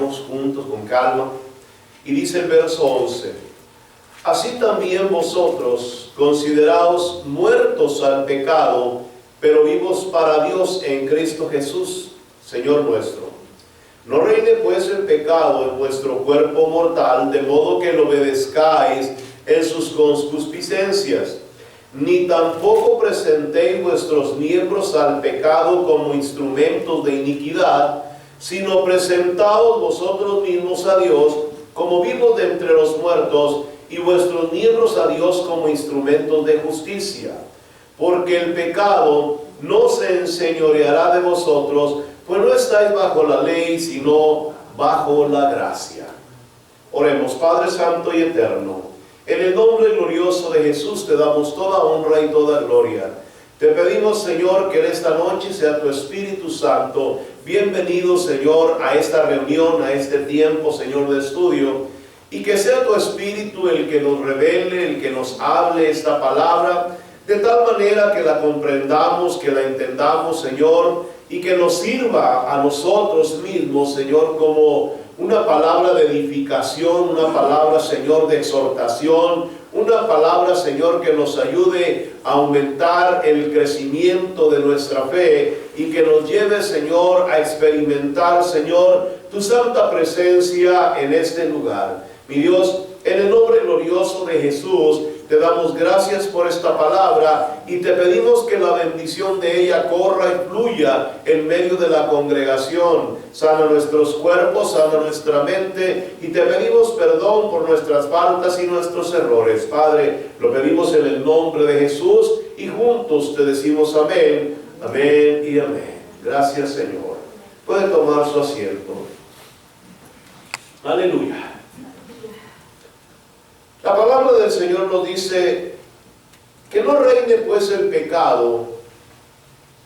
leemos juntos con calma. Y dice el verso 11: así también vosotros, consideraos muertos al pecado, pero vivos para Dios en Cristo Jesús, Señor nuestro. No reine pues el pecado en vuestro cuerpo mortal, de modo que lo obedezcáis en sus concupiscencias, ni tampoco presentéis vuestros miembros al pecado como instrumentos de iniquidad, sino presentaos vosotros mismos a Dios como vivos de entre los muertos, y vuestros miembros a Dios como instrumentos de justicia. Porque el pecado no se enseñoreará de vosotros, pues no estáis bajo la ley, sino bajo la gracia. Oremos. Padre santo y eterno, en el nombre glorioso de Jesús te damos toda honra y toda gloria. Te pedimos, Señor, que en esta noche sea tu Espíritu Santo bienvenido, Señor, a esta reunión, a este tiempo, Señor, de estudio, y que sea tu Espíritu el que nos revele, el que nos hable esta palabra, de tal manera que la comprendamos, que la entendamos, Señor, y que nos sirva a nosotros mismos, Señor, como una palabra de edificación, una palabra, Señor, de exhortación, una palabra, Señor, que nos ayude a aumentar el crecimiento de nuestra fe y que nos lleve, Señor, a experimentar, Señor, tu santa presencia en este lugar. Mi Dios, en el nombre glorioso de Jesús, te damos gracias por esta palabra y te pedimos que la bendición de ella corra y fluya en medio de la congregación. Sana nuestros cuerpos, sana nuestra mente, y te pedimos perdón por nuestras faltas y nuestros errores. Padre, lo pedimos en el nombre de Jesús y juntos te decimos amén, amén y amén. Gracias, Señor. Puede tomar su asiento. Aleluya. La palabra del Señor nos dice que no reine pues el pecado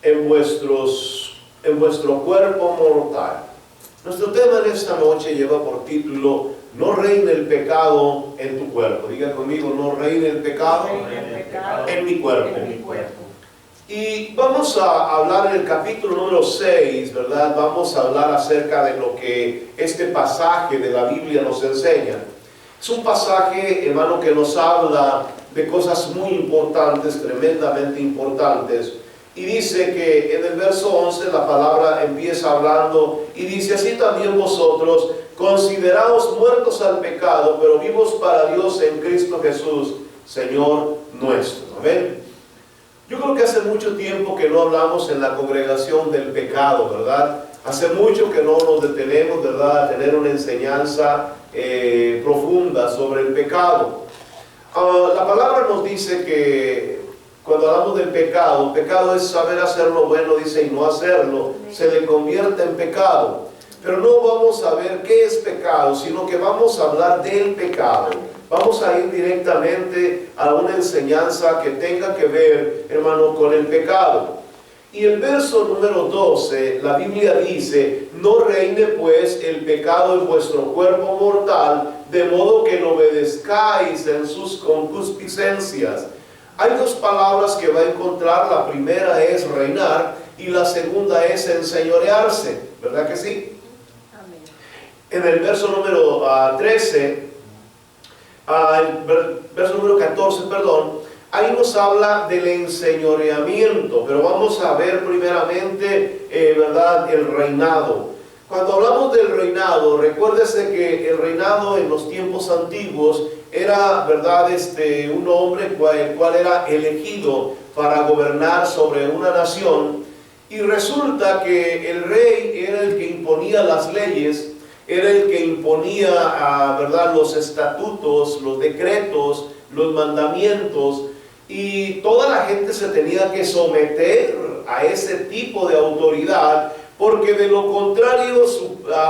en vuestro cuerpo mortal. Nuestro tema en esta noche lleva por título: no reine el pecado en tu cuerpo. Diga conmigo: no reine el pecado en mi cuerpo. Y vamos a hablar en el capítulo número 6, ¿verdad? Vamos a hablar acerca de lo que este pasaje de la Biblia nos enseña. Es un pasaje, hermano, que nos habla de cosas muy importantes, tremendamente importantes. Y dice que en el verso 11 la palabra empieza hablando y dice: así también vosotros, consideraos muertos al pecado, pero vivos para Dios en Cristo Jesús, Señor nuestro. Amén. Yo creo que hace mucho tiempo que no hablamos en la congregación del pecado, ¿verdad? Hace mucho que no nos detenemos, ¿verdad?, a tener una enseñanza profunda sobre el pecado. La palabra nos dice que cuando hablamos del pecado, pecado es saber hacer lo bueno, dice, y no hacerlo, se le convierte en pecado. Pero no vamos a ver qué es pecado, sino que vamos a hablar del pecado. Vamos a ir directamente a una enseñanza que tenga que ver, hermano, con el pecado. Y el verso número 12, la Biblia dice: no reine pues el pecado en vuestro cuerpo mortal, de modo que lo obedezcáis en sus concupiscencias. Hay dos palabras que va a encontrar. La primera es reinar y la segunda es enseñorearse, ¿verdad que sí? Amén. En el verso número 14, ahí nos habla del enseñoreamiento, pero vamos a ver primeramente, ¿verdad?, el reinado. Cuando hablamos del reinado, recuérdese que el reinado en los tiempos antiguos era, ¿verdad?, un hombre el cual era elegido para gobernar sobre una nación, y resulta que el rey era el que imponía las leyes, era el que imponía, ¿verdad?, los estatutos, los decretos, los mandamientos, y toda la gente se tenía que someter a ese tipo de autoridad, porque de lo contrario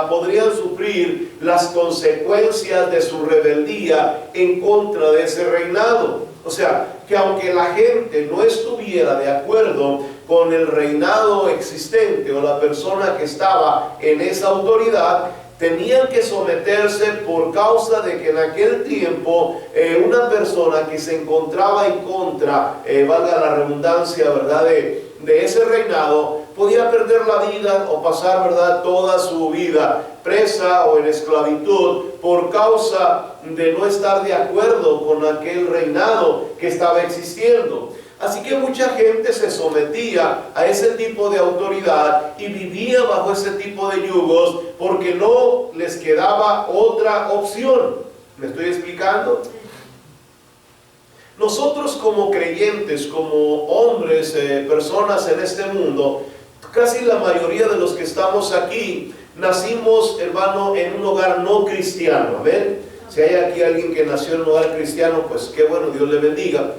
podrían sufrir las consecuencias de su rebeldía en contra de ese reinado. O sea, que aunque la gente no estuviera de acuerdo con el reinado existente o la persona que estaba en esa autoridad, tenían que someterse por causa de que en aquel tiempo una persona que se encontraba en contra, valga la redundancia, ¿verdad?, de ese reinado, podía perder la vida o pasar, ¿verdad?, toda su vida presa o en esclavitud por causa de no estar de acuerdo con aquel reinado que estaba existiendo. Así que mucha gente se sometía a ese tipo de autoridad y vivía bajo ese tipo de yugos porque no les quedaba otra opción. ¿Me estoy explicando? Nosotros como creyentes, como hombres, personas en este mundo, casi la mayoría de los que estamos aquí, nacimos, hermano, en un hogar no cristiano. ¿Amén? Si hay aquí alguien que nació en un hogar cristiano, pues qué bueno, Dios le bendiga.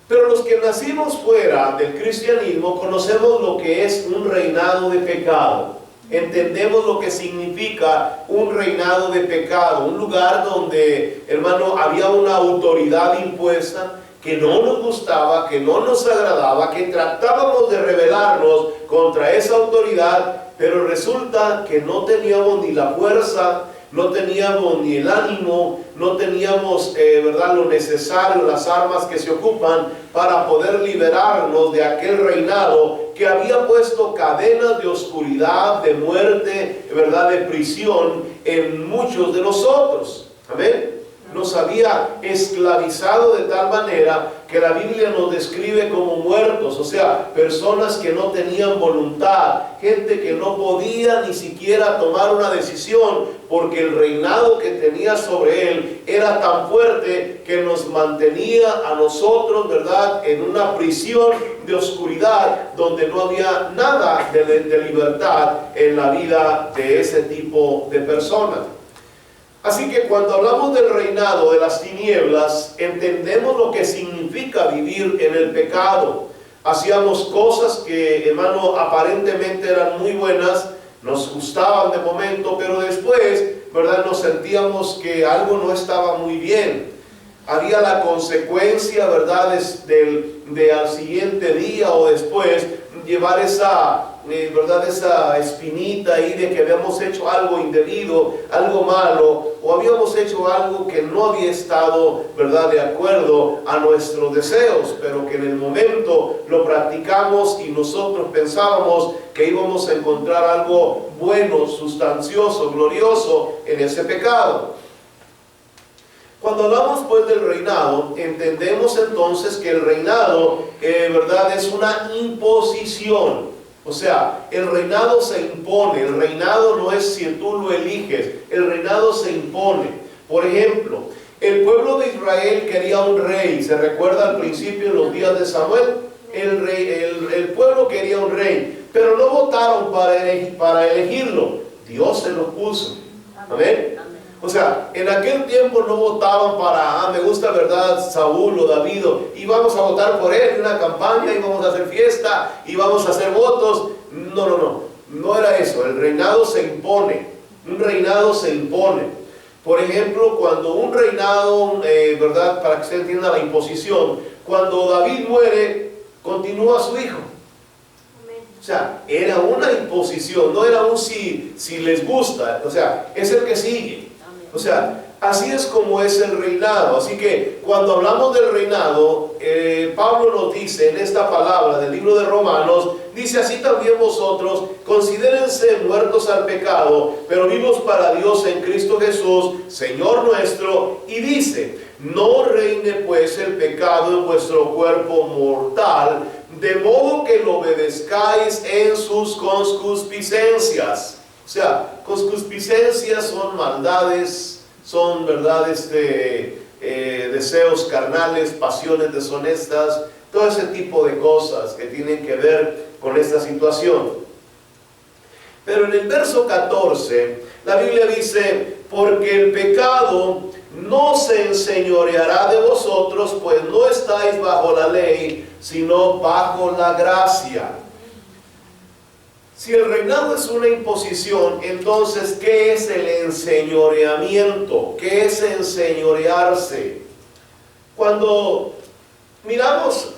Pero los que nacimos fuera del cristianismo conocemos lo que es un reinado de pecado. Entendemos lo que significa un reinado de pecado, un lugar donde, hermano, había una autoridad impuesta que no nos gustaba, que no nos agradaba, que tratábamos de rebelarnos contra esa autoridad, pero resulta que no teníamos ni la fuerza, no teníamos ni el ánimo, no teníamos, ¿verdad?, lo necesario, las armas que se ocupan para poder liberarnos de aquel reinado que había puesto cadenas de oscuridad, de muerte, ¿verdad?, de prisión en muchos de nosotros. Amén. Nos había esclavizado de tal manera que la Biblia nos describe como muertos, o sea, personas que no tenían voluntad, gente que no podía ni siquiera tomar una decisión porque el reinado que tenía sobre él era tan fuerte que nos mantenía a nosotros, ¿verdad?, en una prisión de oscuridad donde no había nada de libertad en la vida de ese tipo de personas. Así que cuando hablamos del reinado de las tinieblas, entendemos lo que significa vivir en el pecado. Hacíamos cosas que, hermano, aparentemente eran muy buenas, nos gustaban de momento, pero después, ¿verdad?, nos sentíamos que algo no estaba muy bien. Había la consecuencia, ¿verdad?, de al siguiente día o después llevar ¿verdad?, esa espinita ahí de que habíamos hecho algo indebido, algo malo, o habíamos hecho algo que no había estado, ¿verdad?, de acuerdo a nuestros deseos, pero que en el momento lo practicamos y nosotros pensábamos que íbamos a encontrar algo bueno, sustancioso, glorioso en ese pecado. Cuando hablamos pues del reinado, entendemos entonces que el reinado, ¿verdad?, es una imposición. O sea, el reinado se impone, el reinado no es si tú lo eliges, el reinado se impone. Por ejemplo, el pueblo de Israel quería un rey, ¿se recuerda al principio en los días de Samuel? El pueblo quería un rey, pero no votaron para elegirlo, Dios se lo puso. Amén. O sea, en aquel tiempo no votaban para, me gusta, ¿verdad?, Saúl o David, y vamos a votar por él en una campaña, y vamos a hacer fiesta, y vamos a hacer votos. No era eso. El reinado se impone, un reinado se impone. Por ejemplo, cuando un reinado, ¿verdad?, para que se entienda la imposición, cuando David muere, continúa su hijo. O sea, era una imposición, no era un si les gusta, o sea, es el que sigue. O sea, así es como es el reinado. Así que cuando hablamos del reinado, Pablo nos dice en esta palabra del libro de Romanos, dice: así también vosotros, considérense muertos al pecado, pero vivos para Dios en Cristo Jesús, Señor nuestro. Y dice: no reine pues el pecado en vuestro cuerpo mortal, de modo que lo obedezcáis en sus concupiscencias. O sea, concupiscencias son maldades, son, ¿verdad?, deseos carnales, pasiones deshonestas, todo ese tipo de cosas que tienen que ver con esta situación. Pero en el verso 14, la Biblia dice: porque el pecado no se enseñoreará de vosotros, pues no estáis bajo la ley, sino bajo la gracia. Si el reinado es una imposición, entonces, ¿qué es el enseñoreamiento? ¿Qué es enseñorearse? Cuando miramos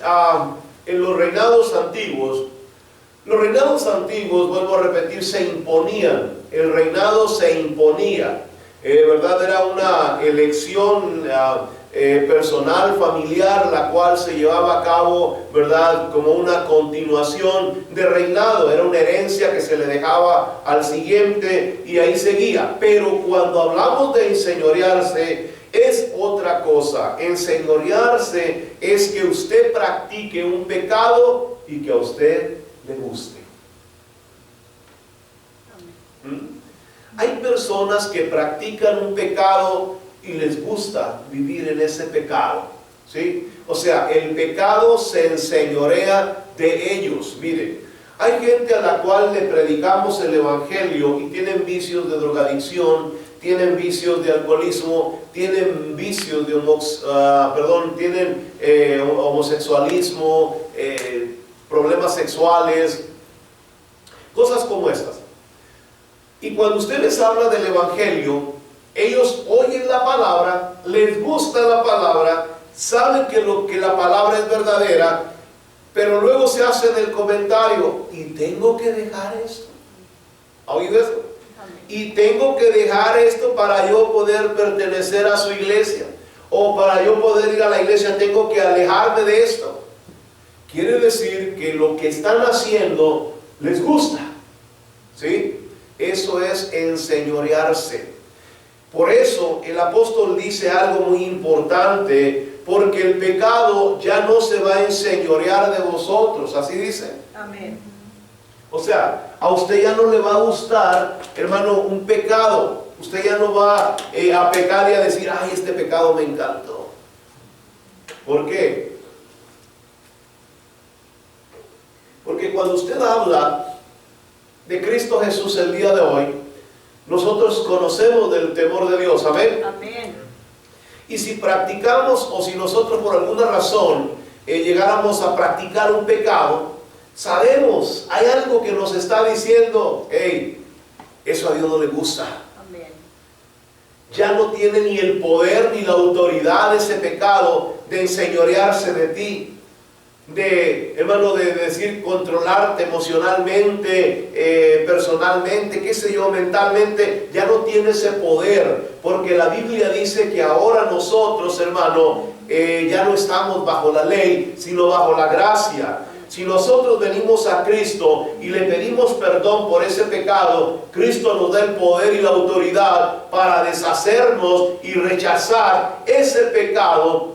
en los reinados antiguos, vuelvo a repetir, se imponían. El reinado se imponía. ¿Verdad? Era una elección personal, familiar, la cual se llevaba a cabo, ¿verdad?, como una continuación de reinado. Era una herencia que se le dejaba al siguiente y ahí seguía. Pero cuando hablamos de enseñorearse, es otra cosa. Enseñorearse es que usted practique un pecado y que a usted le guste. Hay personas que practican un pecado y les gusta vivir en ese pecado, ¿sí? O sea, el pecado se enseñorea de ellos. Mire, hay gente a la cual le predicamos el evangelio y tienen vicios de drogadicción, tienen vicios de alcoholismo, tienen vicios de homosexualismo, problemas sexuales, cosas como estas. Y cuando usted les habla del evangelio, ellos oyen la palabra, les gusta la palabra, saben que la palabra es verdadera, pero luego se hacen el comentario, y tengo que dejar esto. ¿Ha oído eso? Y tengo que dejar esto para yo poder pertenecer a su iglesia, o para yo poder ir a la iglesia tengo que alejarme de esto. Quiere decir que lo que están haciendo les gusta, ¿sí? Eso es enseñorearse. Por eso el apóstol dice algo muy importante, porque el pecado ya no se va a enseñorear de vosotros, así dice. Amén. O sea, a usted ya no le va a gustar, hermano, un pecado. Usted ya no va a pecar y a decir, ay, este pecado me encantó. ¿Por qué? Porque cuando usted habla de Cristo Jesús el día de hoy, nosotros conocemos del temor de Dios, amén. Amén. Y si practicamos, o si nosotros por alguna razón llegáramos a practicar un pecado, sabemos, hay algo que nos está diciendo, hey, eso a Dios no le gusta. Amén. Ya no tiene ni el poder ni la autoridad de ese pecado de enseñorearse de ti. Hermano, de decir, controlarte emocionalmente, personalmente, qué sé yo, mentalmente, ya no tiene ese poder, porque la Biblia dice que ahora nosotros, hermano, ya no estamos bajo la ley, sino bajo la gracia. Si nosotros venimos a Cristo y le pedimos perdón por ese pecado, Cristo nos da el poder y la autoridad para deshacernos y rechazar ese pecado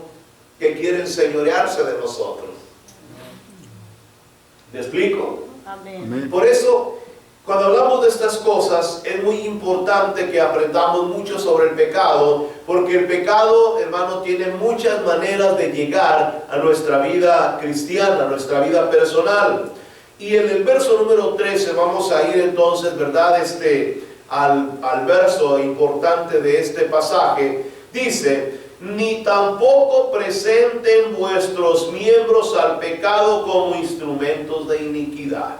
que quiere enseñorearse de nosotros. ¿Me explico? Amén. Por eso, cuando hablamos de estas cosas, es muy importante que aprendamos mucho sobre el pecado, porque el pecado, hermano, tiene muchas maneras de llegar a nuestra vida cristiana, a nuestra vida personal. Y en el verso número 13 vamos a ir entonces, ¿verdad?, al verso importante de este pasaje. Dice, ni tampoco presenten vuestros miembros al pecado como instrumentos de iniquidad.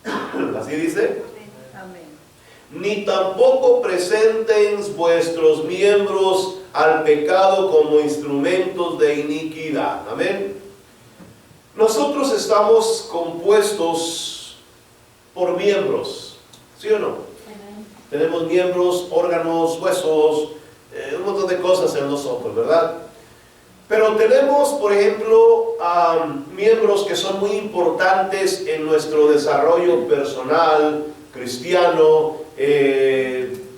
Así dice. Amén. Ni tampoco presenten vuestros miembros al pecado como instrumentos de iniquidad. Amén. Nosotros estamos compuestos por miembros, ¿sí o no? Amén. Tenemos miembros, órganos, huesos, un montón de cosas en nosotros, ¿verdad? Pero tenemos, por ejemplo, miembros que son muy importantes en nuestro desarrollo personal, cristiano,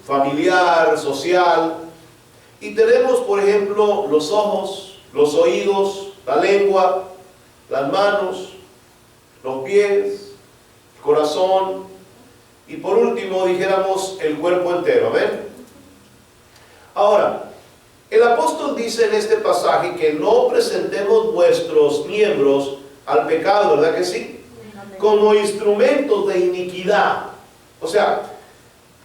familiar, social. Y tenemos, por ejemplo, los ojos, los oídos, la lengua, las manos, los pies, el corazón y por último, dijéramos, el cuerpo entero. ¿Ven? Ahora, el apóstol dice en este pasaje que no presentemos vuestros miembros al pecado, ¿verdad que sí? Amén. Como instrumentos de iniquidad. O sea,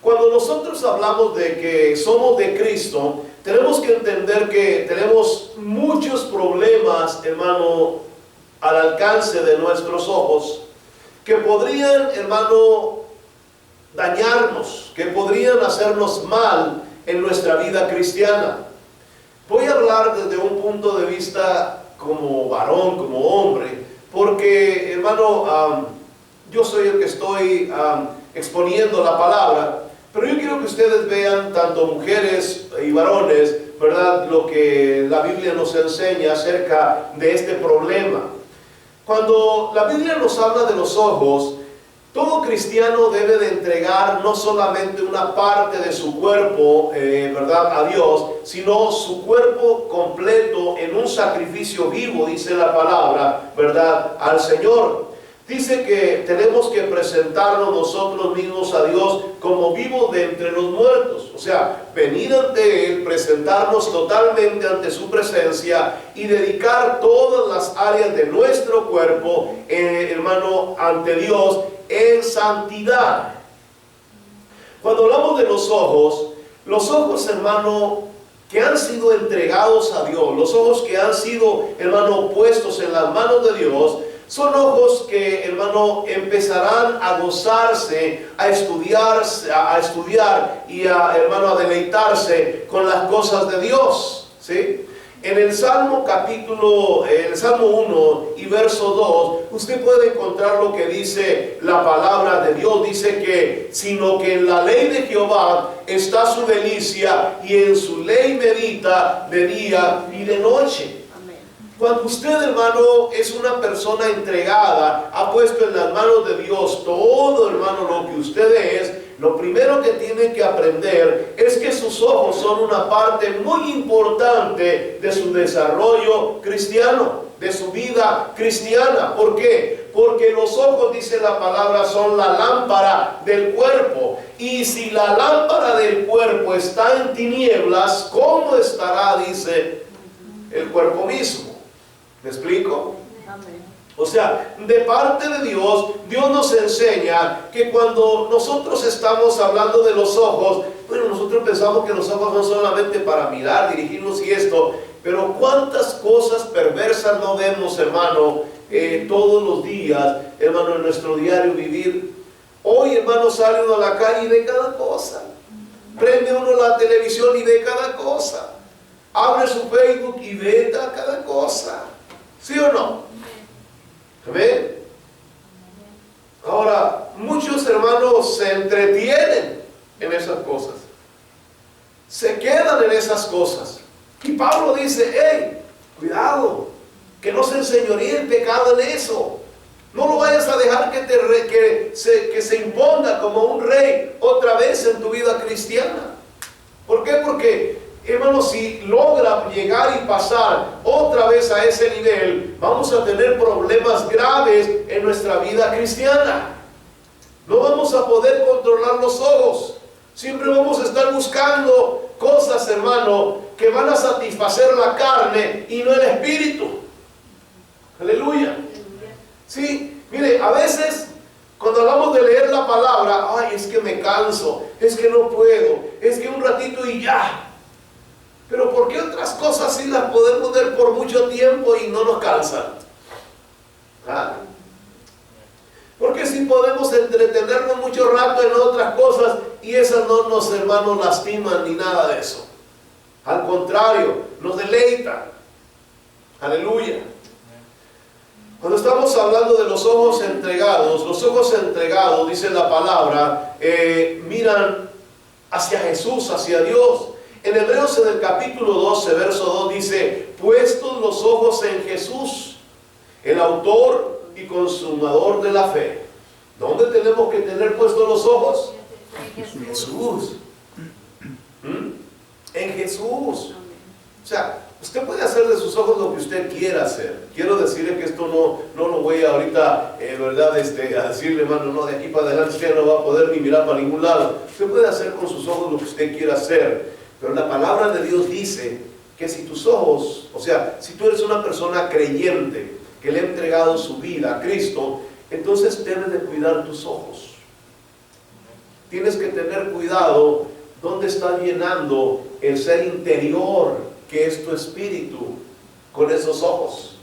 cuando nosotros hablamos de que somos de Cristo, tenemos que entender que tenemos muchos problemas, hermano, al alcance de nuestros ojos, que podrían, hermano, dañarnos, que podrían hacernos mal en nuestra vida cristiana. Voy a hablar desde un punto de vista como varón, como hombre, porque, hermano, yo soy el que estoy exponiendo la palabra, pero yo quiero que ustedes vean, tanto mujeres y varones, ¿verdad?, lo que la Biblia nos enseña acerca de este problema. Cuando la Biblia nos habla de los ojos, todo cristiano debe de entregar no solamente una parte de su cuerpo, ¿verdad?, a Dios, sino su cuerpo completo en un sacrificio vivo, dice la palabra, ¿verdad?, al Señor. Dice que tenemos que presentarnos nosotros mismos a Dios como vivos de entre los muertos. O sea, venir ante Él, presentarnos totalmente ante su presencia y dedicar todas las áreas de nuestro cuerpo, hermano, ante Dios en santidad. Cuando hablamos de los ojos, hermano, que han sido entregados a Dios, los ojos que han sido, hermano, puestos en las manos de Dios, son ojos que, hermano, empezarán a gozarse, a estudiar y hermano, a deleitarse con las cosas de Dios, ¿sí? En el Salmo 1 y verso 2, usted puede encontrar lo que dice la palabra de Dios. Dice que, sino que en la ley de Jehová está su delicia, y en su ley medita de día y de noche. Cuando usted, hermano, es una persona entregada, ha puesto en las manos de Dios todo, hermano, lo que usted es, lo primero que tiene que aprender es que sus ojos son una parte muy importante de su desarrollo cristiano, de su vida cristiana. ¿Por qué? Porque los ojos, dice la palabra, son la lámpara del cuerpo. Y si la lámpara del cuerpo está en tinieblas, ¿cómo estará, dice, el cuerpo mismo? ¿Me explico? Amén. O sea, de parte de Dios, Dios nos enseña que cuando nosotros estamos hablando de los ojos, bueno, nosotros pensamos que los ojos no son solamente para mirar, dirigirnos y esto, pero cuántas cosas perversas no vemos, hermano, todos los días, hermano, en nuestro diario vivir. Hoy, hermano, sale uno a la calle y ve cada cosa. Prende uno la televisión y ve cada cosa. Abre su Facebook y ve cada cosa. ¿Sí o no? ¿Amén? Ahora, muchos hermanos se entretienen en esas cosas. Se quedan en esas cosas. Y Pablo dice, hey, cuidado, que no se enseñoríe el pecado en eso. No lo vayas a dejar que se imponga como un rey otra vez en tu vida cristiana. ¿Por qué? Porque, hermano, si logra llegar y pasar otra vez a ese nivel, vamos a tener problemas graves en nuestra vida cristiana. No vamos a poder controlar los ojos. Siempre vamos a estar buscando cosas, hermano, que van a satisfacer la carne y no el espíritu. Aleluya. Sí, mire, a veces cuando hablamos de leer la palabra, ay, es que me canso, es que no puedo, es que un ratito y ya. Pero ¿por qué otras cosas sí las podemos ver por mucho tiempo y no nos cansan? ¿Ah? Porque si podemos entretenernos mucho rato en otras cosas y esas no nos, hermanos, lastiman ni nada de eso. Al contrario, nos deleitan. Aleluya. Cuando estamos hablando de los ojos entregados, dice la palabra, miran hacia Jesús, hacia Dios. En Hebreos, en el capítulo 12, verso 2, dice, puestos los ojos en Jesús, el autor y consumador de la fe. ¿Dónde tenemos que tener puestos los ojos? En Jesús. En Jesús. O sea, usted puede hacer de sus ojos lo que usted quiera hacer. Quiero decirle que esto no lo voy a ahorita, ¿verdad? A decirle, hermano, no, de aquí para adelante usted no va a poder ni mirar para ningún lado. Usted puede hacer con sus ojos lo que usted quiera hacer. Pero la palabra de Dios dice que si tus ojos, o sea, si tú eres una persona creyente que le ha entregado su vida a Cristo, entonces debes de cuidar tus ojos. Tienes que tener cuidado dónde estás llenando el ser interior, que es tu espíritu, con esos ojos.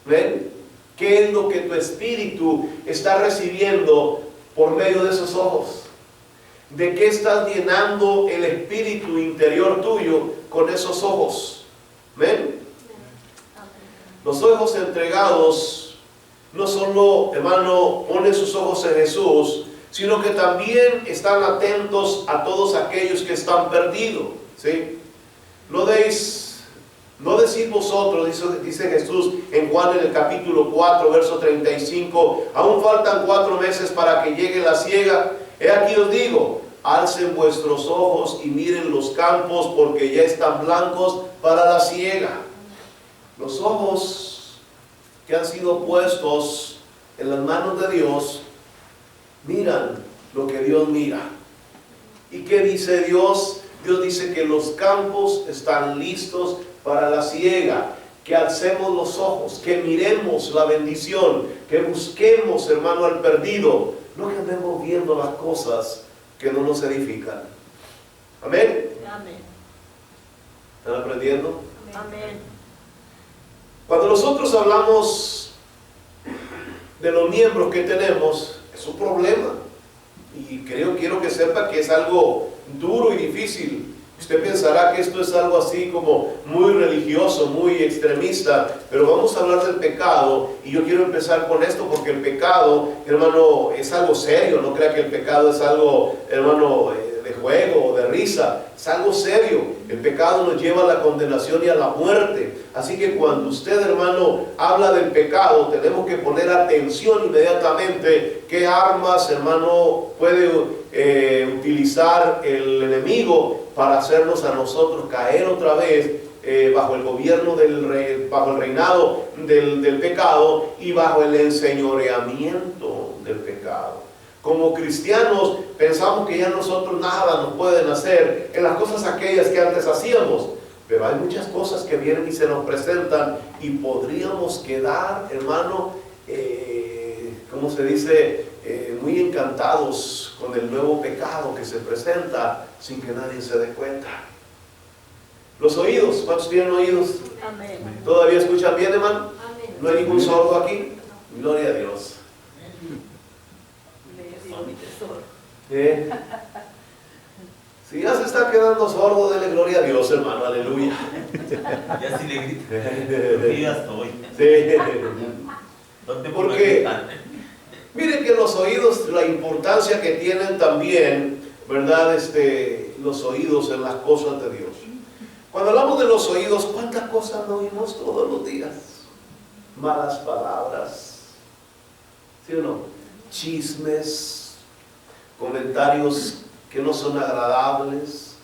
¿Ven? ¿Qué es lo que tu espíritu está recibiendo por medio de esos ojos? ¿De qué estás llenando el espíritu interior tuyo con esos ojos? ¿Ven? Los ojos entregados no solo, hermano, ponen sus ojos en Jesús, sino que también están atentos a todos aquellos que están perdidos, ¿sí? no decís vosotros, dice Jesús en Juan en el capítulo 4, verso 35, aún faltan 4 meses para que llegue la siega. He aquí os digo, alcen vuestros ojos y miren los campos, porque ya están blancos para la siega. Los ojos que han sido puestos en las manos de Dios, miran lo que Dios mira. ¿Y qué dice Dios? Dios dice que los campos están listos para la siega, que alcemos los ojos, que miremos la bendición, que busquemos, hermano, al perdido, no que andemos viendo las cosas que no nos edifican. Amén. Amén. ¿Están aprendiendo? Amén. Cuando nosotros hablamos de los miembros que tenemos, es un problema. Y quiero que sepa que es algo duro y difícil. Usted pensará que esto es algo así como muy religioso, muy extremista, pero vamos a hablar del pecado, y yo quiero empezar con esto porque el pecado, hermano, es algo serio. No crea que el pecado es algo, hermano, de juego o de risa. Es algo serio. El pecado nos lleva a la condenación y a la muerte. Así que cuando usted, hermano, habla del pecado, tenemos que poner atención inmediatamente qué armas, hermano, puede utilizar el enemigo para hacernos a nosotros caer otra vez bajo el gobierno bajo el reinado del pecado y bajo el enseñoreamiento del pecado. Como cristianos pensamos que ya nosotros nada nos pueden hacer en las cosas aquellas que antes hacíamos, pero hay muchas cosas que vienen y se nos presentan y podríamos quedar, hermano, ¿cómo se dice? Muy encantados con el nuevo pecado que se presenta sin que nadie se dé cuenta. Los oídos, ¿cuántos tienen oídos? Amén. ¿Todavía escuchan bien, hermano? Amén. ¿No hay ningún sordo aquí? Gloria a Dios. Si ya se está quedando sordo, dele gloria a Dios, hermano, aleluya. Ya si le grito, ya estoy. Sí. ¿Dónde Porque miren que los oídos, la importancia que tienen también, ¿verdad? Los oídos en las cosas de Dios. Cuando hablamos de los oídos, ¿cuántas cosas no oímos todos los días? Malas palabras, ¿sí o no? Chismes, comentarios que no son agradables.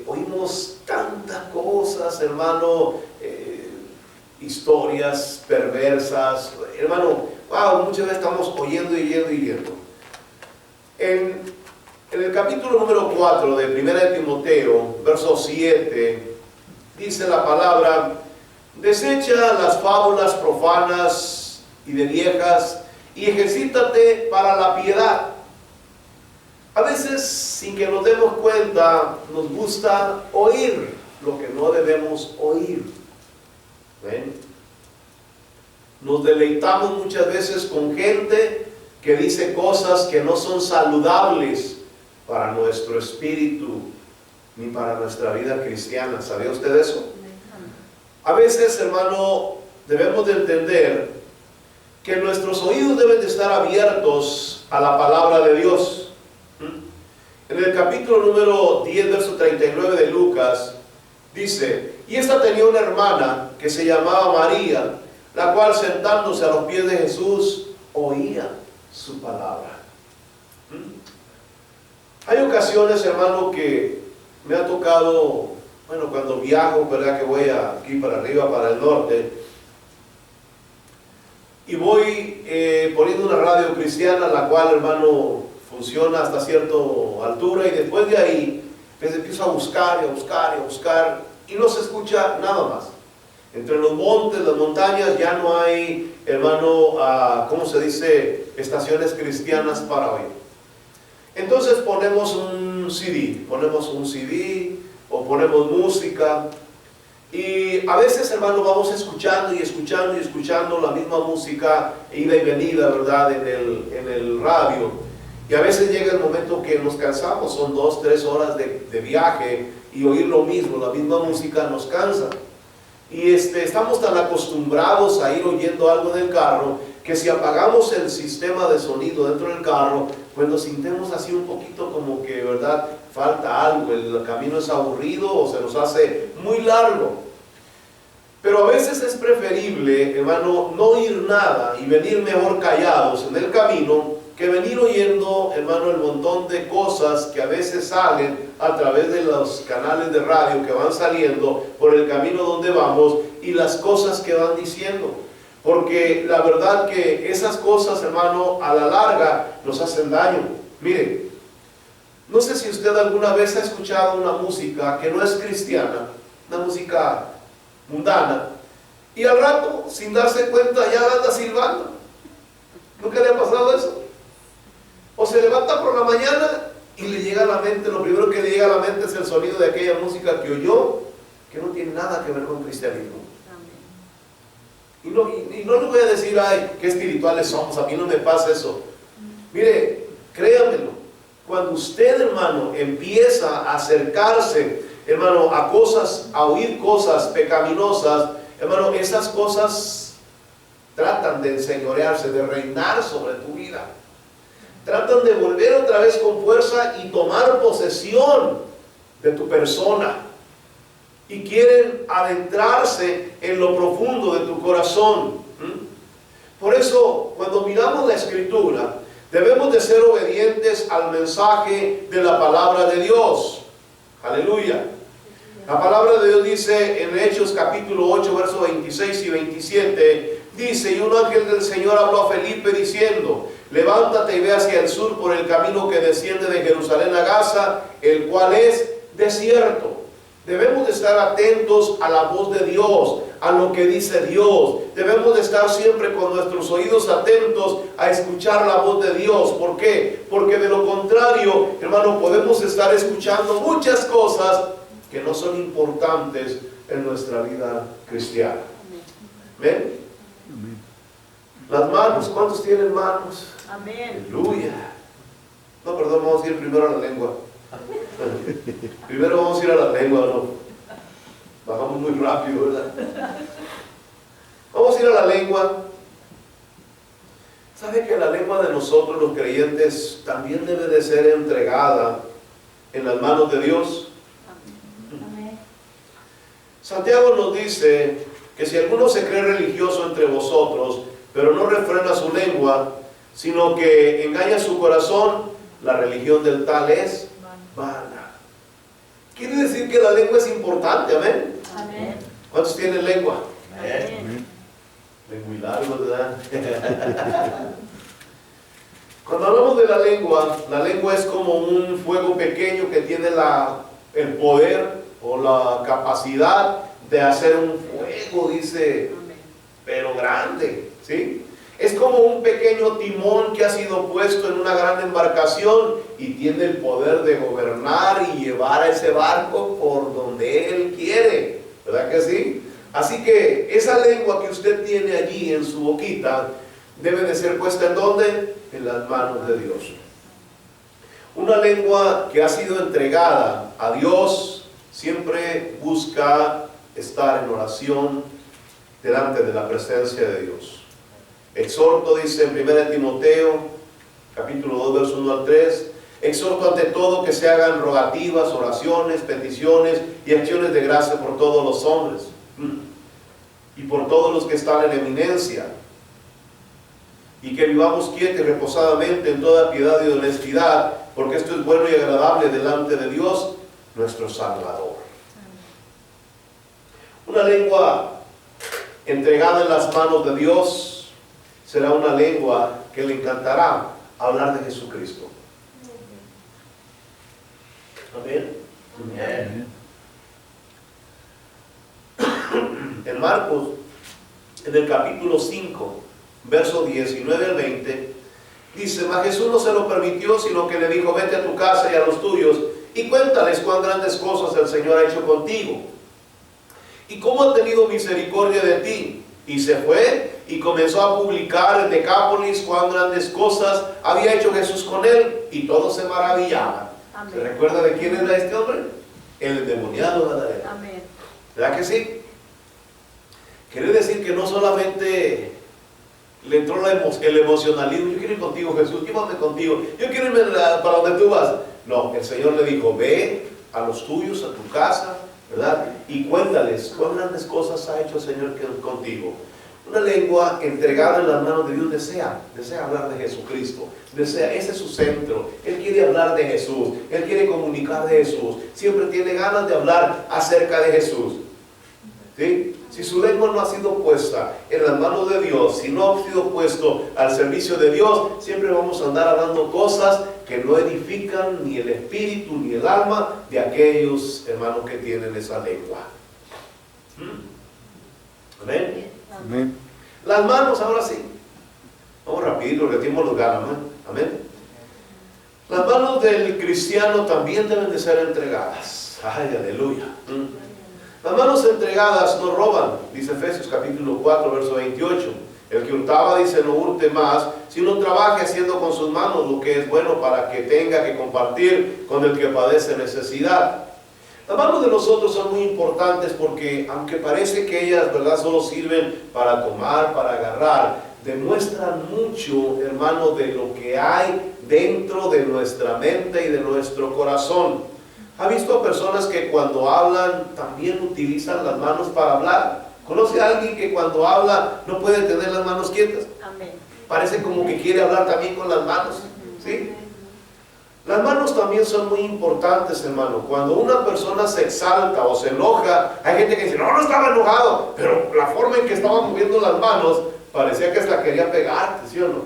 Oímos tantas cosas, hermano, historias perversas, hermano. Wow, muchas veces estamos oyendo y yendo. En el capítulo número 4 de 1 de Timoteo, verso 7, dice la palabra: desecha las fábulas profanas y de viejas, y ejercítate para la piedad. A veces, sin que nos demos cuenta, nos gusta oír lo que no debemos oír. ¿Ven? Nos deleitamos muchas veces con gente que dice cosas que no son saludables para nuestro espíritu ni para nuestra vida cristiana. ¿Sabía usted eso? A veces, hermano, debemos de entender que nuestros oídos deben de estar abiertos a la palabra de Dios. En el capítulo número 10, verso 39 de Lucas, dice: y esta tenía una hermana que se llamaba María, la cual, sentándose a los pies de Jesús, oía su palabra. Hay ocasiones, hermano, que me ha tocado, bueno, cuando viajo, ¿verdad? Que voy aquí para arriba, para el norte, y voy poniendo una radio cristiana, la cual, hermano, funciona hasta cierta altura, y después de ahí, pues empiezo a buscar y a buscar y a buscar, y no se escucha nada más. Entre los montes, las montañas, ya no hay, hermano, ¿cómo se dice?, estaciones cristianas para oír. Entonces ponemos un CD o ponemos música, y a veces, hermano, vamos escuchando y escuchando y escuchando la misma música, ida y venida, ¿verdad?, en el radio. Y a veces llega el momento que nos cansamos, son 2, 3 horas de viaje, y oír lo mismo, la misma música nos cansa. Y estamos tan acostumbrados a ir oyendo algo en el carro que si apagamos el sistema de sonido dentro del carro, pues nos sintemos así un poquito como que, ¿verdad?, falta algo, el camino es aburrido o se nos hace muy largo. Pero a veces es preferible, hermano, no oír nada y venir mejor callados en el camino que venir oyendo, hermano, el montón de cosas que a veces salen a través de los canales de radio que van saliendo por el camino donde vamos y las cosas que van diciendo. Porque la verdad que esas cosas, hermano, a la larga nos hacen daño. Mire, no sé si usted alguna vez ha escuchado una música que no es cristiana, una música mundana, y al rato, sin darse cuenta, ya anda silbando. ¿Nunca le ha pasado eso? O se levanta por la mañana y le llega a la mente, lo primero que le llega a la mente es el sonido de aquella música que oyó, que no tiene nada que ver con cristianismo. Y no le voy a decir, ay, qué espirituales somos, a mí no me pasa eso. Mire, créamelo, cuando usted, hermano, empieza a acercarse, hermano, a cosas, a oír cosas pecaminosas, hermano, esas cosas tratan de enseñorearse, de reinar sobre tu vida. Tratan de volver otra vez con fuerza y tomar posesión de tu persona. Y quieren adentrarse en lo profundo de tu corazón. Por eso, cuando miramos la Escritura, debemos de ser obedientes al mensaje de la palabra de Dios. Aleluya. La palabra de Dios dice en Hechos capítulo 8, versos 26 y 27, dice: y un ángel del Señor habló a Felipe diciendo: levántate y ve hacia el sur por el camino que desciende de Jerusalén a Gaza, el cual es desierto. Debemos de estar atentos a la voz de Dios, a lo que dice Dios. Debemos de estar siempre con nuestros oídos atentos a escuchar la voz de Dios. ¿Por qué? Porque de lo contrario, hermano, podemos estar escuchando muchas cosas que no son importantes en nuestra vida cristiana. ¿Ven? Las manos, ¿cuántos tienen manos? Amén. Aleluya. No, perdón, vamos a ir primero a la lengua. Primero vamos a ir a la lengua, ¿no? Bajamos muy rápido, ¿verdad? Vamos a ir a la lengua. ¿Sabe que la lengua de nosotros los creyentes también debe de ser entregada en las manos de Dios? Amén. Santiago nos dice que si alguno se cree religioso entre vosotros, pero no refrena su lengua, sino que engaña su corazón, la religión del tal es vana. Quiere decir que la lengua es importante, amén. Amén. ¿Cuántos tienen lengua? Amén. Es muy largo, ¿verdad? Cuando hablamos de la lengua es como un fuego pequeño que tiene el poder o la capacidad de hacer un fuego, dice, pero grande, ¿sí? Es como un pequeño timón que ha sido puesto en una gran embarcación y tiene el poder de gobernar y llevar a ese barco por donde Él quiere, ¿verdad que sí? Así que esa lengua que usted tiene allí en su boquita debe de ser puesta ¿en dónde? En las manos de Dios. Una lengua que ha sido entregada a Dios siempre busca estar en oración delante de la presencia de Dios. Exhorto, dice en 1 Timoteo, capítulo 2, verso 1 al 3, exhorto ante todo que se hagan rogativas, oraciones, peticiones y acciones de gracia por todos los hombres y por todos los que están en eminencia, y que vivamos quietos y reposadamente en toda piedad y honestidad, porque esto es bueno y agradable delante de Dios, nuestro Salvador. Una lengua entregada en las manos de Dios será una lengua que le encantará hablar de Jesucristo. Amén. Amén. En Marcos, en el capítulo 5, verso 19 al 20, dice: mas Jesús no se lo permitió, sino que le dijo: vete a tu casa y a los tuyos y cuéntales cuán grandes cosas el Señor ha hecho contigo y cómo ha tenido misericordia de ti. Y se fue y comenzó a publicar en Decápolis cuán grandes cosas había hecho Jesús con él, y todos se maravillaban. Amén. ¿Se recuerda de quién era este hombre? El endemoniado Gadareno. Amén. ¿Verdad que sí? Quiere decir que no solamente le entró el emocionalismo. Yo quiero ir contigo, Jesús, llévame contigo. Yo quiero irme para donde tú vas. No, el Señor le dijo, ve a los tuyos, a tu casa, ¿verdad? Y cuéntales cuán grandes cosas ha hecho el Señor contigo. Una lengua entregada en las manos de Dios desea hablar de Jesucristo. Ese es su centro. Él quiere hablar de Jesús. Él quiere comunicar de Jesús. Siempre tiene ganas de hablar acerca de Jesús. ¿Sí? Si su lengua no ha sido puesta en las manos de Dios, si no ha sido puesto al servicio de Dios, siempre vamos a andar hablando cosas que no edifican ni el espíritu ni el alma de aquellos hermanos que tienen esa lengua. Amén. Amén. Las manos, ahora sí. Vamos rapidito, que el tiempo nos gana, ¿no? Amén. Las manos del cristiano también deben de ser entregadas. Ay, aleluya. Las manos entregadas no roban, dice Efesios capítulo 4, verso 28. El que hurtaba, dice, no hurte más, sino trabaje haciendo con sus manos lo que es bueno para que tenga que compartir con el que padece necesidad. Las manos de nosotros son muy importantes porque, aunque parece que ellas, ¿verdad?, solo sirven para tomar, para agarrar, demuestran mucho, hermano, de lo que hay dentro de nuestra mente y de nuestro corazón. ¿Ha visto a personas que cuando hablan también utilizan las manos para hablar? ¿Conoce a alguien que cuando habla no puede tener las manos quietas? Amén. Parece como que quiere hablar también con las manos, ¿sí? Las manos también son muy importantes, hermano. Cuando una persona se exalta o se enoja, hay gente que dice, no estaba enojado, pero la forma en que estaba moviendo las manos parecía que hasta quería pegarte, ¿sí o no?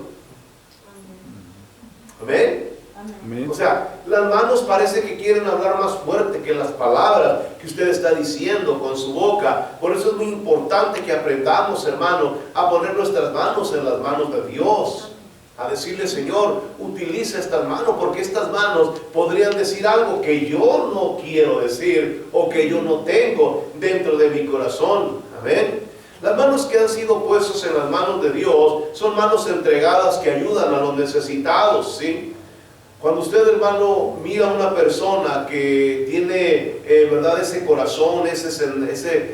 ¿Amén? Amén. O sea, las manos parece que quieren hablar más fuerte que las palabras que usted está diciendo con su boca. Por eso es muy importante que aprendamos, hermano, a poner nuestras manos en las manos de Dios. A decirle, Señor, utiliza estas manos, porque estas manos podrían decir algo que yo no quiero decir o que yo no tengo dentro de mi corazón. Amén. Las manos que han sido puestas en las manos de Dios son manos entregadas que ayudan a los necesitados, ¿sí? Cuando usted, hermano, mira a una persona que tiene, verdad, ese corazón, ese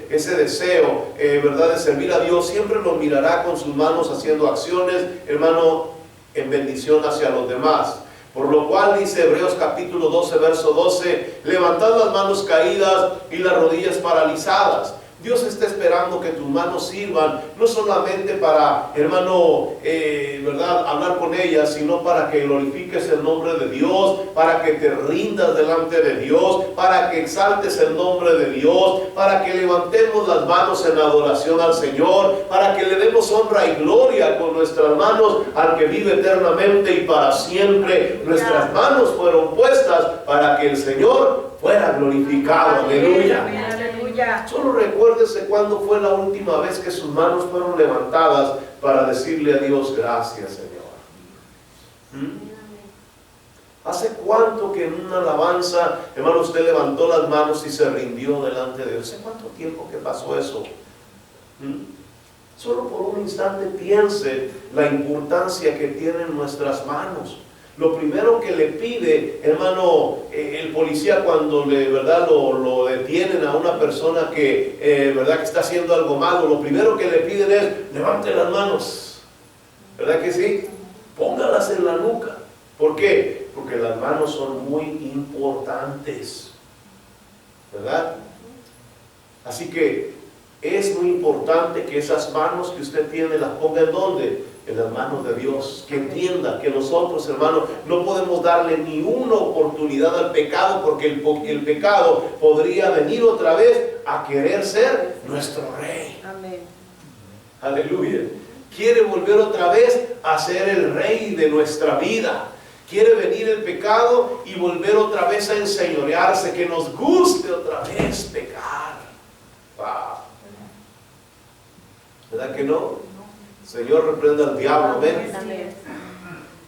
deseo, verdad, de servir a Dios, siempre lo mirará con sus manos haciendo acciones, hermano, en bendición hacia los demás. Por lo cual dice Hebreos capítulo 12, verso 12, levantad las manos caídas y las rodillas paralizadas. Dios está esperando que tus manos sirvan, no solamente para, hermano, ¿verdad?, hablar con ellas, sino para que glorifiques el nombre de Dios, para que te rindas delante de Dios, para que exaltes el nombre de Dios, para que levantemos las manos en adoración al Señor, para que le demos honra y gloria con nuestras manos al que vive eternamente y para siempre. Nuestras manos fueron puestas para que el Señor fuera glorificado. Aleluya. Aleluya. Solo recuérdese cuándo fue la última vez que sus manos fueron levantadas para decirle a Dios, gracias, Señor. ¿Hace cuánto que en una alabanza, hermano, usted levantó las manos y se rindió delante de Dios? ¿Hace cuánto tiempo que pasó eso? Solo por un instante piense la importancia que tienen nuestras manos. Lo primero que le pide, hermano, el policía cuando ¿verdad?, lo detienen a una persona que, ¿verdad?, que está haciendo algo malo, lo primero que le piden es, levante las manos. ¿Verdad que sí? Póngalas en la nuca. ¿Por qué? Porque las manos son muy importantes. ¿Verdad? Así que es muy importante que esas manos que usted tiene las ponga ¿en dónde? En las manos de Dios. Que entienda que nosotros, hermanos, no podemos darle ni una oportunidad al pecado, porque el pecado podría venir otra vez a querer ser nuestro rey. Amén. Aleluya. Quiere volver otra vez a ser el rey de nuestra vida. Quiere venir el pecado y volver otra vez a enseñorearse, que nos guste otra vez pecar. Wow. ¿Verdad que no? Señor, reprenda al diablo, amén.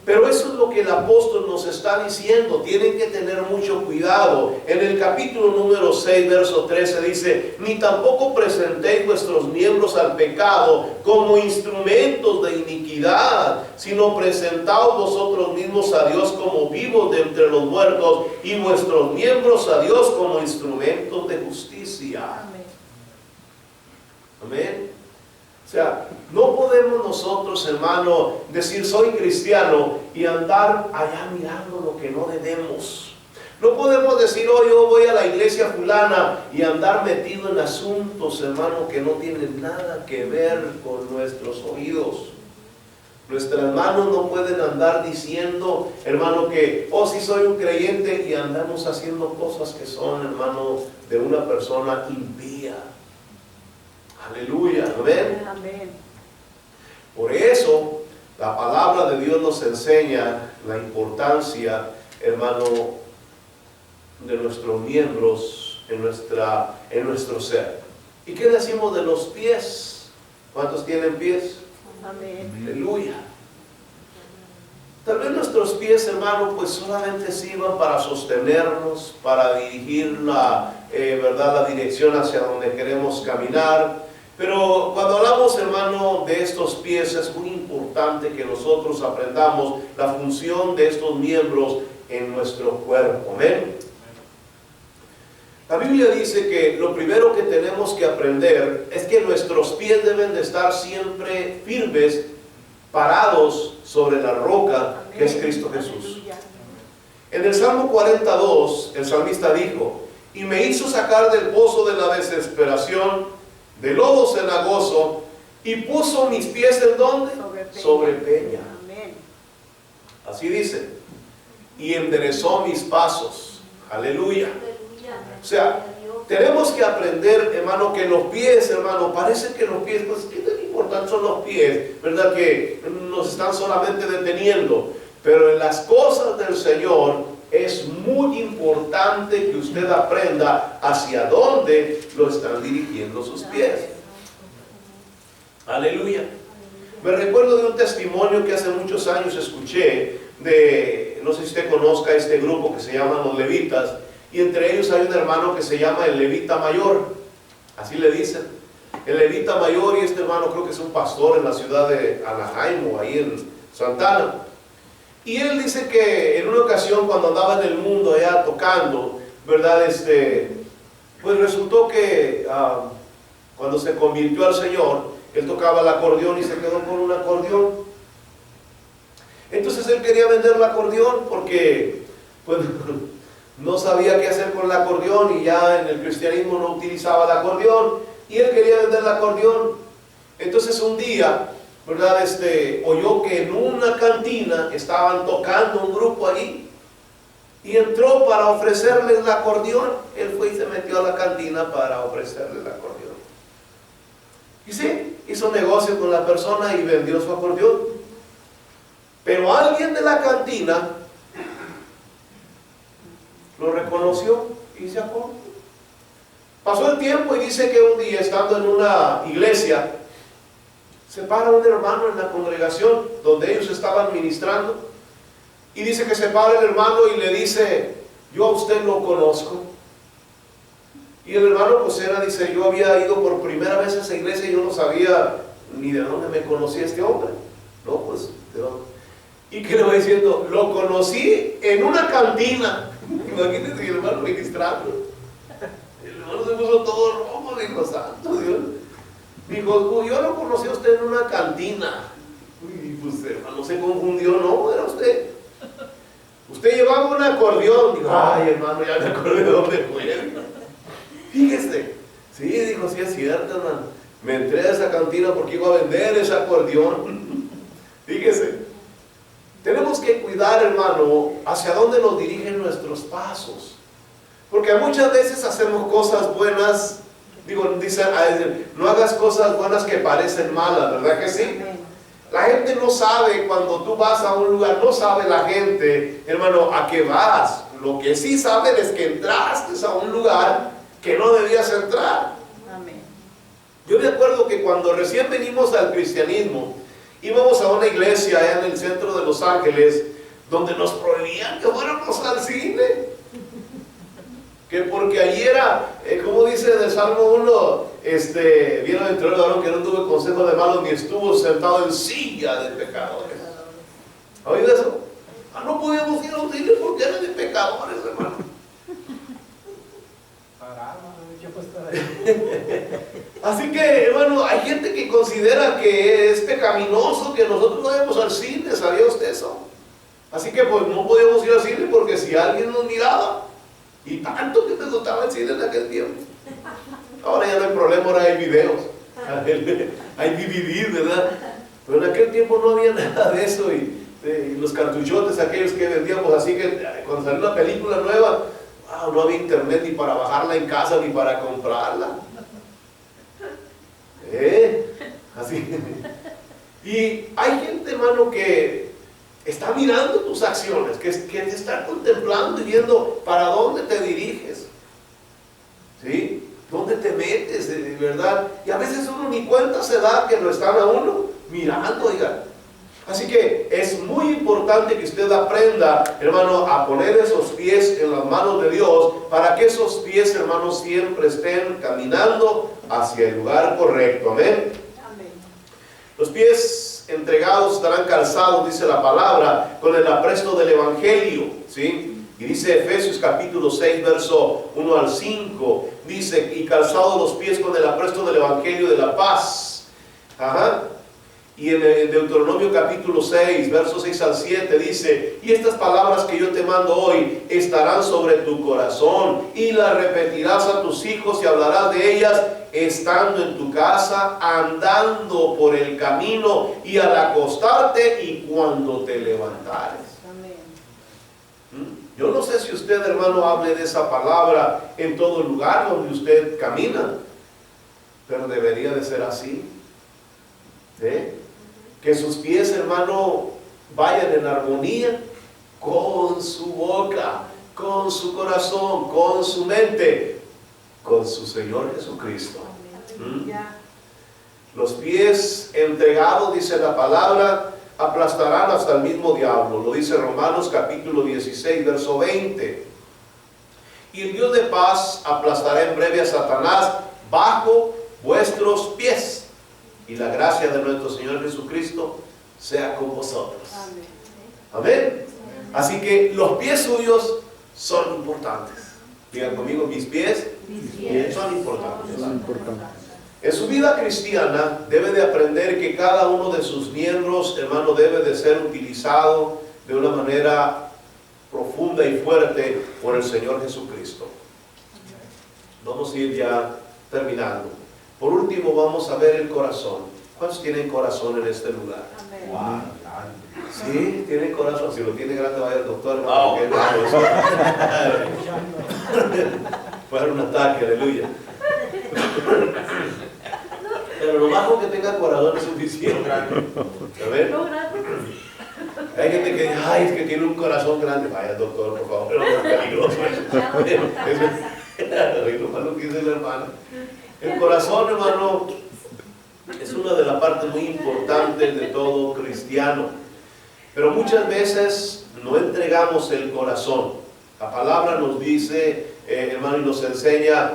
Pero eso es lo que el apóstol nos está diciendo. Tienen que tener mucho cuidado. En el capítulo número 6, verso 13 dice, ni tampoco presentéis vuestros miembros al pecado como instrumentos de iniquidad, sino presentaos vosotros mismos a Dios como vivos de entre los muertos y vuestros miembros a Dios como instrumentos de justicia. Amén. O sea, no podemos nosotros, hermano, decir soy cristiano y andar allá mirando lo que no debemos. No podemos decir, oh, yo voy a la iglesia fulana y andar metido en asuntos, hermano, que no tienen nada que ver con nuestros oídos. Nuestras manos no pueden andar diciendo, hermano, que, oh, sí soy un creyente, y andamos haciendo cosas que son, hermano, de una persona impía. Aleluya, amén. Amén. Por eso, la palabra de Dios nos enseña la importancia, hermano, de nuestros miembros en nuestro ser. ¿Y qué decimos de los pies? ¿Cuántos tienen pies? Amén. Aleluya. Tal vez nuestros pies, hermano, pues solamente sirvan para sostenernos, para dirigir la dirección hacia donde queremos caminar. Pero cuando hablamos, hermano, de estos pies, es muy importante que nosotros aprendamos la función de estos miembros en nuestro cuerpo. Amén. La Biblia dice que lo primero que tenemos que aprender es que nuestros pies deben de estar siempre firmes, parados sobre la roca que es Cristo Jesús. Aleluya. En el Salmo 42, el salmista dijo, y me hizo sacar del pozo de la desesperación, de lodo cenagoso, y puso mis pies ¿en dónde? Sobre peña. Amén. Así dice, y enderezó mis pasos. Aleluya. O sea, tenemos que aprender, hermano, que los pies, hermano, parece que los pies, pues, ¿qué tan importantes son los pies? ¿Verdad? Que nos están solamente deteniendo. Pero en las cosas del Señor es muy importante que usted aprenda hacia dónde lo están dirigiendo sus pies. Aleluya. Me recuerdo de un testimonio que hace muchos años escuché de, no sé si usted conozca este grupo que se llaman los levitas, y entre ellos hay un hermano que se llama el levita mayor, así le dicen, el levita mayor, y este hermano creo que es un pastor en la ciudad de Anaheim o ahí en Santana. Y él dice que en una ocasión cuando andaba en el mundo allá tocando, ¿verdad? Pues resultó que cuando se convirtió al Señor, él tocaba el acordeón y se quedó con un acordeón. Entonces él quería vender el acordeón porque pues, no sabía qué hacer con el acordeón y ya en el cristianismo no utilizaba el acordeón y él quería vender el acordeón. Entonces un día, ¿verdad? Oyó que en una cantina estaban tocando un grupo allí y entró para ofrecerles el acordeón. Él fue y se metió a la cantina para ofrecerle el acordeón. Y sí, hizo negocio con la persona y vendió su acordeón. Pero alguien de la cantina lo reconoció y se acordó. Pasó el tiempo y dice que un día, estando en una iglesia, se para un hermano en la congregación donde ellos estaban ministrando y dice que se para el hermano y le dice, yo a usted lo conozco. Y el hermano pues dice, yo había ido por primera vez a esa iglesia y yo no sabía ni de dónde me conocía este hombre. No, pues, ¿de dónde? Y que le va diciendo, lo conocí en una cantina. Imagínense el hermano ministrando. El hermano se puso todo rojo, dijo, santo Dios. Dijo, yo lo conocí a usted en una cantina. Y pues hermano se confundió, no, era usted. Usted llevaba un acordeón. Dijo, ay hermano, ya me acordé de dónde fue. Fíjese, sí, dijo, sí es cierto, hermano. Me entré a esa cantina porque iba a vender ese acordeón. Fíjese, tenemos que cuidar, hermano, hacia dónde nos dirigen nuestros pasos. Porque muchas veces hacemos cosas buenas. Dice, no hagas cosas buenas que parecen malas, ¿verdad que sí? La gente no sabe cuando tú vas a un lugar, no sabe la gente, hermano, a qué vas. Lo que sí saben es que entraste a un lugar que no debías entrar. Amén. Yo me acuerdo que cuando recién venimos al cristianismo, íbamos a una iglesia allá en el centro de Los Ángeles, donde nos prohibían que fuéramos al cine. Que porque allí era, como dice en el Salmo 1, vieron entre el varón que no tuvo consejo de malos ni estuvo sentado en silla de pecadores. ¿Ha oído eso? No podíamos ir a un cine porque eran de pecadores, hermano. Así que, hermano, hay gente que considera que es pecaminoso que nosotros no vayamos al cine. ¿Sabía usted eso? Así que pues no podíamos ir al cine porque si alguien nos miraba, y tanto que te gustaba el cine en aquel tiempo. Ahora ya no hay problema, ahora hay videos, hay DVD, ¿verdad? Pero en aquel tiempo no había nada de eso, y los cartuchotes aquellos que vendíamos, así que cuando salió una película nueva, wow, no había internet ni para bajarla en casa ni para comprarla. Así. Y hay gente, hermano, que está mirando tus acciones, que te está contemplando y viendo para dónde te diriges, ¿sí? ¿Dónde te metes, de verdad? Y a veces uno ni cuenta se da que lo están a uno mirando, oiga. Así que es muy importante que usted aprenda, hermano, a poner esos pies en las manos de Dios, para que esos pies, hermano, siempre estén caminando hacia el lugar correcto. Amén. Amén. Los pies entregados estarán calzados, dice la palabra, con el apresto del Evangelio, ¿sí? Y dice Efesios capítulo 6, verso 1 al 5, dice, y calzados los pies con el apresto del Evangelio de la paz. Ajá. Y en el Deuteronomio capítulo 6, versos 6 al 7 dice, y estas palabras que yo te mando hoy estarán sobre tu corazón, y las repetirás a tus hijos y hablarás de ellas estando en tu casa, andando por el camino y al acostarte y cuando te levantares. Amén. Yo no sé si usted, hermano, hable de esa palabra en todo lugar donde usted camina, pero debería de ser así. Que sus pies, hermano, vayan en armonía con su boca, con su corazón, con su mente, con su Señor Jesucristo. Aleluya. Los pies entregados, dice la palabra, aplastarán hasta el mismo diablo. Lo dice Romanos capítulo 16, verso 20. Y el Dios de paz aplastará en breve a Satanás bajo vuestros pies. Y la gracia de nuestro Señor Jesucristo sea con vosotros. Amén. Amén. Así que los pies suyos son importantes. Digan conmigo, mis pies son importantes. En su vida cristiana debe de aprender que cada uno de sus miembros, hermano, debe de ser utilizado de una manera profunda y fuerte por el Señor Jesucristo. Vamos a ir ya terminando. Por último, vamos a ver el corazón. ¿Cuántos tienen corazón en este lugar? Amén. Wow. Sí, tienen corazón. Si lo tiene grande, vaya al doctor, Wow. hermano. Puede dar un ataque, aleluya. Pero lo bajo que tenga corazón es suficiente. A ver, No, gracias. hay gente que dice, ay, es que tiene un corazón grande. Vaya al doctor, por favor. No, es peligroso eso. Es lo malo que dice la hermana. El corazón, hermano, es una de las partes muy importantes de todo cristiano. Pero muchas veces no entregamos el corazón. La palabra nos dice, hermano, y nos enseña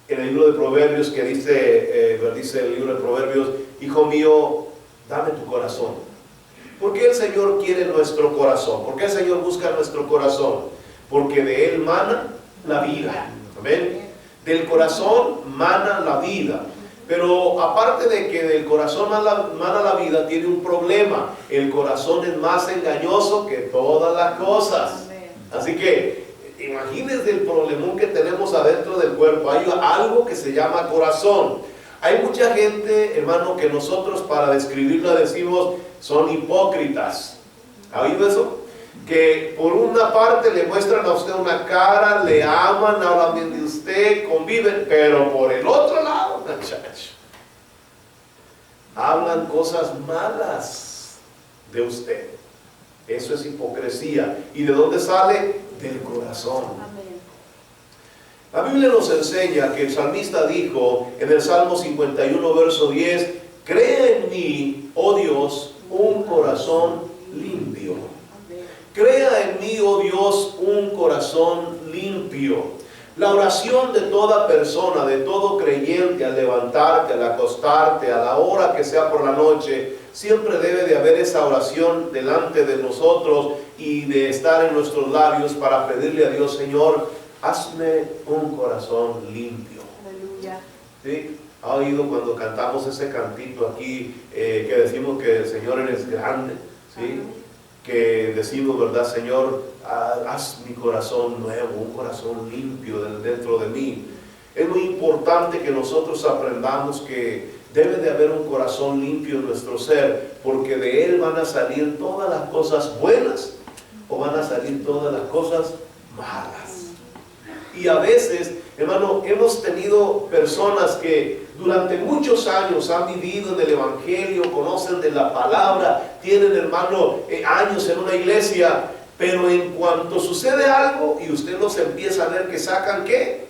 en el libro de Proverbios, que dice el libro de Proverbios, hijo mío, dame tu corazón. ¿Por qué el Señor quiere nuestro corazón? ¿Por qué el Señor busca nuestro corazón? Porque de Él mana la vida. Amén. Del corazón mana la vida. Pero aparte de que del corazón mana la vida, tiene un problema. El corazón es más engañoso que todas las cosas. Así que imagínense el problemón que tenemos adentro del cuerpo. Hay algo que se llama corazón. Hay mucha gente, hermano, que nosotros para describirla decimos son hipócritas. ¿Ha oído eso? Que por una parte le muestran a usted una cara, le aman, hablan bien de usted, conviven, pero por el otro lado, muchachos, hablan cosas malas de usted. Eso es hipocresía. ¿Y de dónde sale? Del corazón. Amén. La Biblia nos enseña que el salmista dijo en el Salmo 51, verso 10, crea en mí, oh Dios, un corazón limpio. Crea en mí, oh Dios, un corazón limpio. La oración de toda persona, de todo creyente, al levantarte, al acostarte, a la hora que sea por la noche, siempre debe de haber esa oración delante de nosotros y de estar en nuestros labios para pedirle a Dios, Señor, hazme un corazón limpio. Aleluya. ¿Sí? ¿Ha oído cuando cantamos ese cantito aquí que decimos que el Señor eres grande? ¿Sí? Que decimos, ¿verdad, Señor? Haz mi corazón nuevo, un corazón limpio dentro de mí. Es muy importante que nosotros aprendamos que debe de haber un corazón limpio en nuestro ser, porque de él van a salir todas las cosas buenas o van a salir todas las cosas malas. Y a veces, hermano, hemos tenido personas que durante muchos años han vivido en el Evangelio, conocen de la palabra, tienen, hermano, años en una iglesia, pero en cuanto sucede algo y usted los empieza a ver que sacan, ¿qué?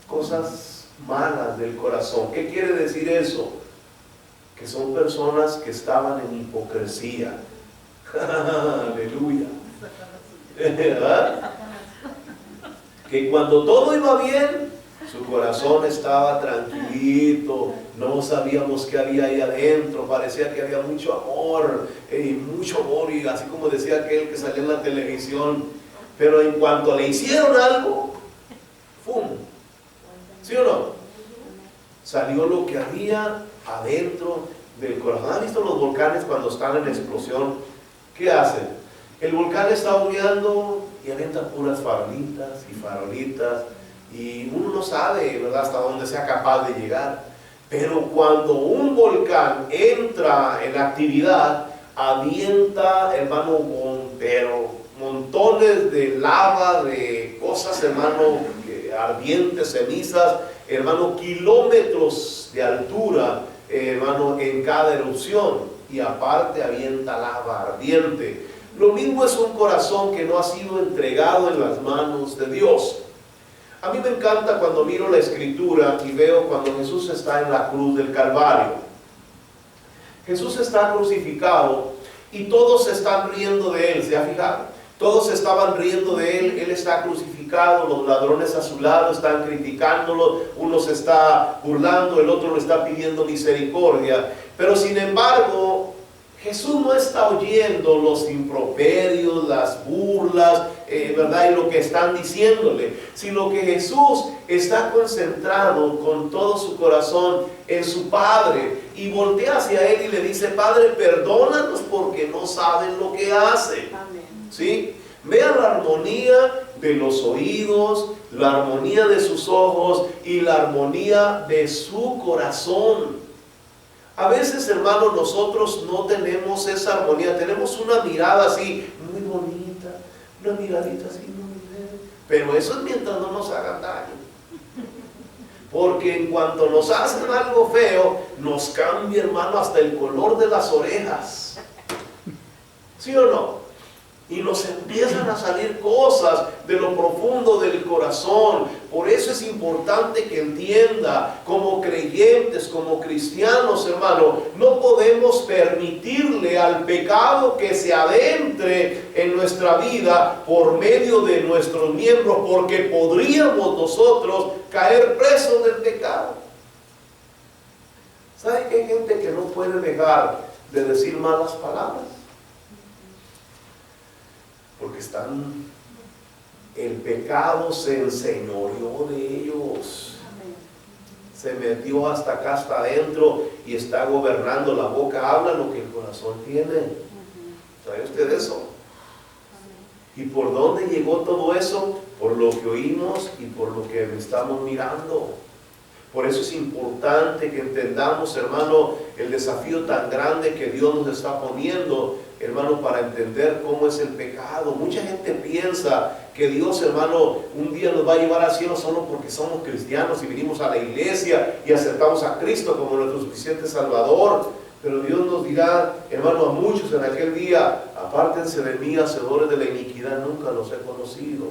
Cosas malas del corazón. ¿Qué quiere decir eso? Que son personas que estaban en hipocresía. Aleluya. ¿Verdad? Que cuando todo iba bien, su corazón estaba tranquilito, no sabíamos qué había ahí adentro, parecía que había mucho amor, y así como decía aquel que salía en la televisión, pero en cuanto le hicieron algo, ¡fum! ¿Sí o no? Salió lo que había adentro del corazón. ¿Han visto los volcanes cuando están en explosión? ¿Qué hacen? El volcán está humeando y avienta puras farolitas y farolitas, y uno no sabe, ¿verdad?, hasta dónde sea capaz de llegar. Pero cuando un volcán entra en actividad, avienta, hermano, pero montones de lava, de cosas, hermano, ardientes, cenizas, hermano, kilómetros de altura, hermano, en cada erupción, y aparte avienta lava ardiente. Lo mismo es un corazón que no ha sido entregado en las manos de Dios. A mí me encanta cuando miro la Escritura y veo cuando Jesús está en la cruz del Calvario. Jesús está crucificado y todos se están riendo de él, ¿se ha fijado? Todos estaban riendo de él está crucificado, los ladrones a su lado están criticándolo, uno se está burlando, el otro le está pidiendo misericordia, pero sin embargo, Jesús no está oyendo los improperios, las burlas, ¿verdad?, y lo que están diciéndole, sino que Jesús está concentrado con todo su corazón en su Padre y voltea hacia él y le dice: Padre, perdónanos porque no saben lo que hacen. Amén. ¿Sí? Vean la armonía de los oídos, la armonía de sus ojos y la armonía de su corazón. A veces, hermanos, nosotros no tenemos esa armonía, tenemos una mirada así, muy bonita, una miradita así, muy leve, pero eso es mientras no nos hagan daño. Porque en cuanto nos hacen algo feo, nos cambia, hermano, hasta el color de las orejas. ¿Sí o no? Y nos empiezan a salir cosas de lo profundo del corazón. Por eso es importante que entienda, como creyentes, como cristianos, hermano, no podemos permitirle al pecado que se adentre en nuestra vida por medio de nuestros miembros, porque podríamos nosotros caer presos del pecado. ¿Sabe que hay gente que no puede dejar de decir malas palabras? Porque el pecado se enseñoreó de ellos. Amén. Se metió hasta acá, hasta adentro, y está gobernando. La boca habla lo que el corazón tiene. ¿Sabe usted eso? Amén. ¿Y por dónde llegó todo eso? Por lo que oímos y por lo que estamos mirando. Por eso es importante que entendamos, hermano, el desafío tan grande que Dios nos está poniendo, hermano, para entender cómo es el pecado. Mucha gente piensa que Dios, hermano, un día nos va a llevar al cielo solo porque somos cristianos y vinimos a la iglesia y aceptamos a Cristo como nuestro suficiente Salvador. Pero Dios nos dirá, hermano, a muchos en aquel día: apártense de mí, hacedores de la iniquidad, nunca los he conocido.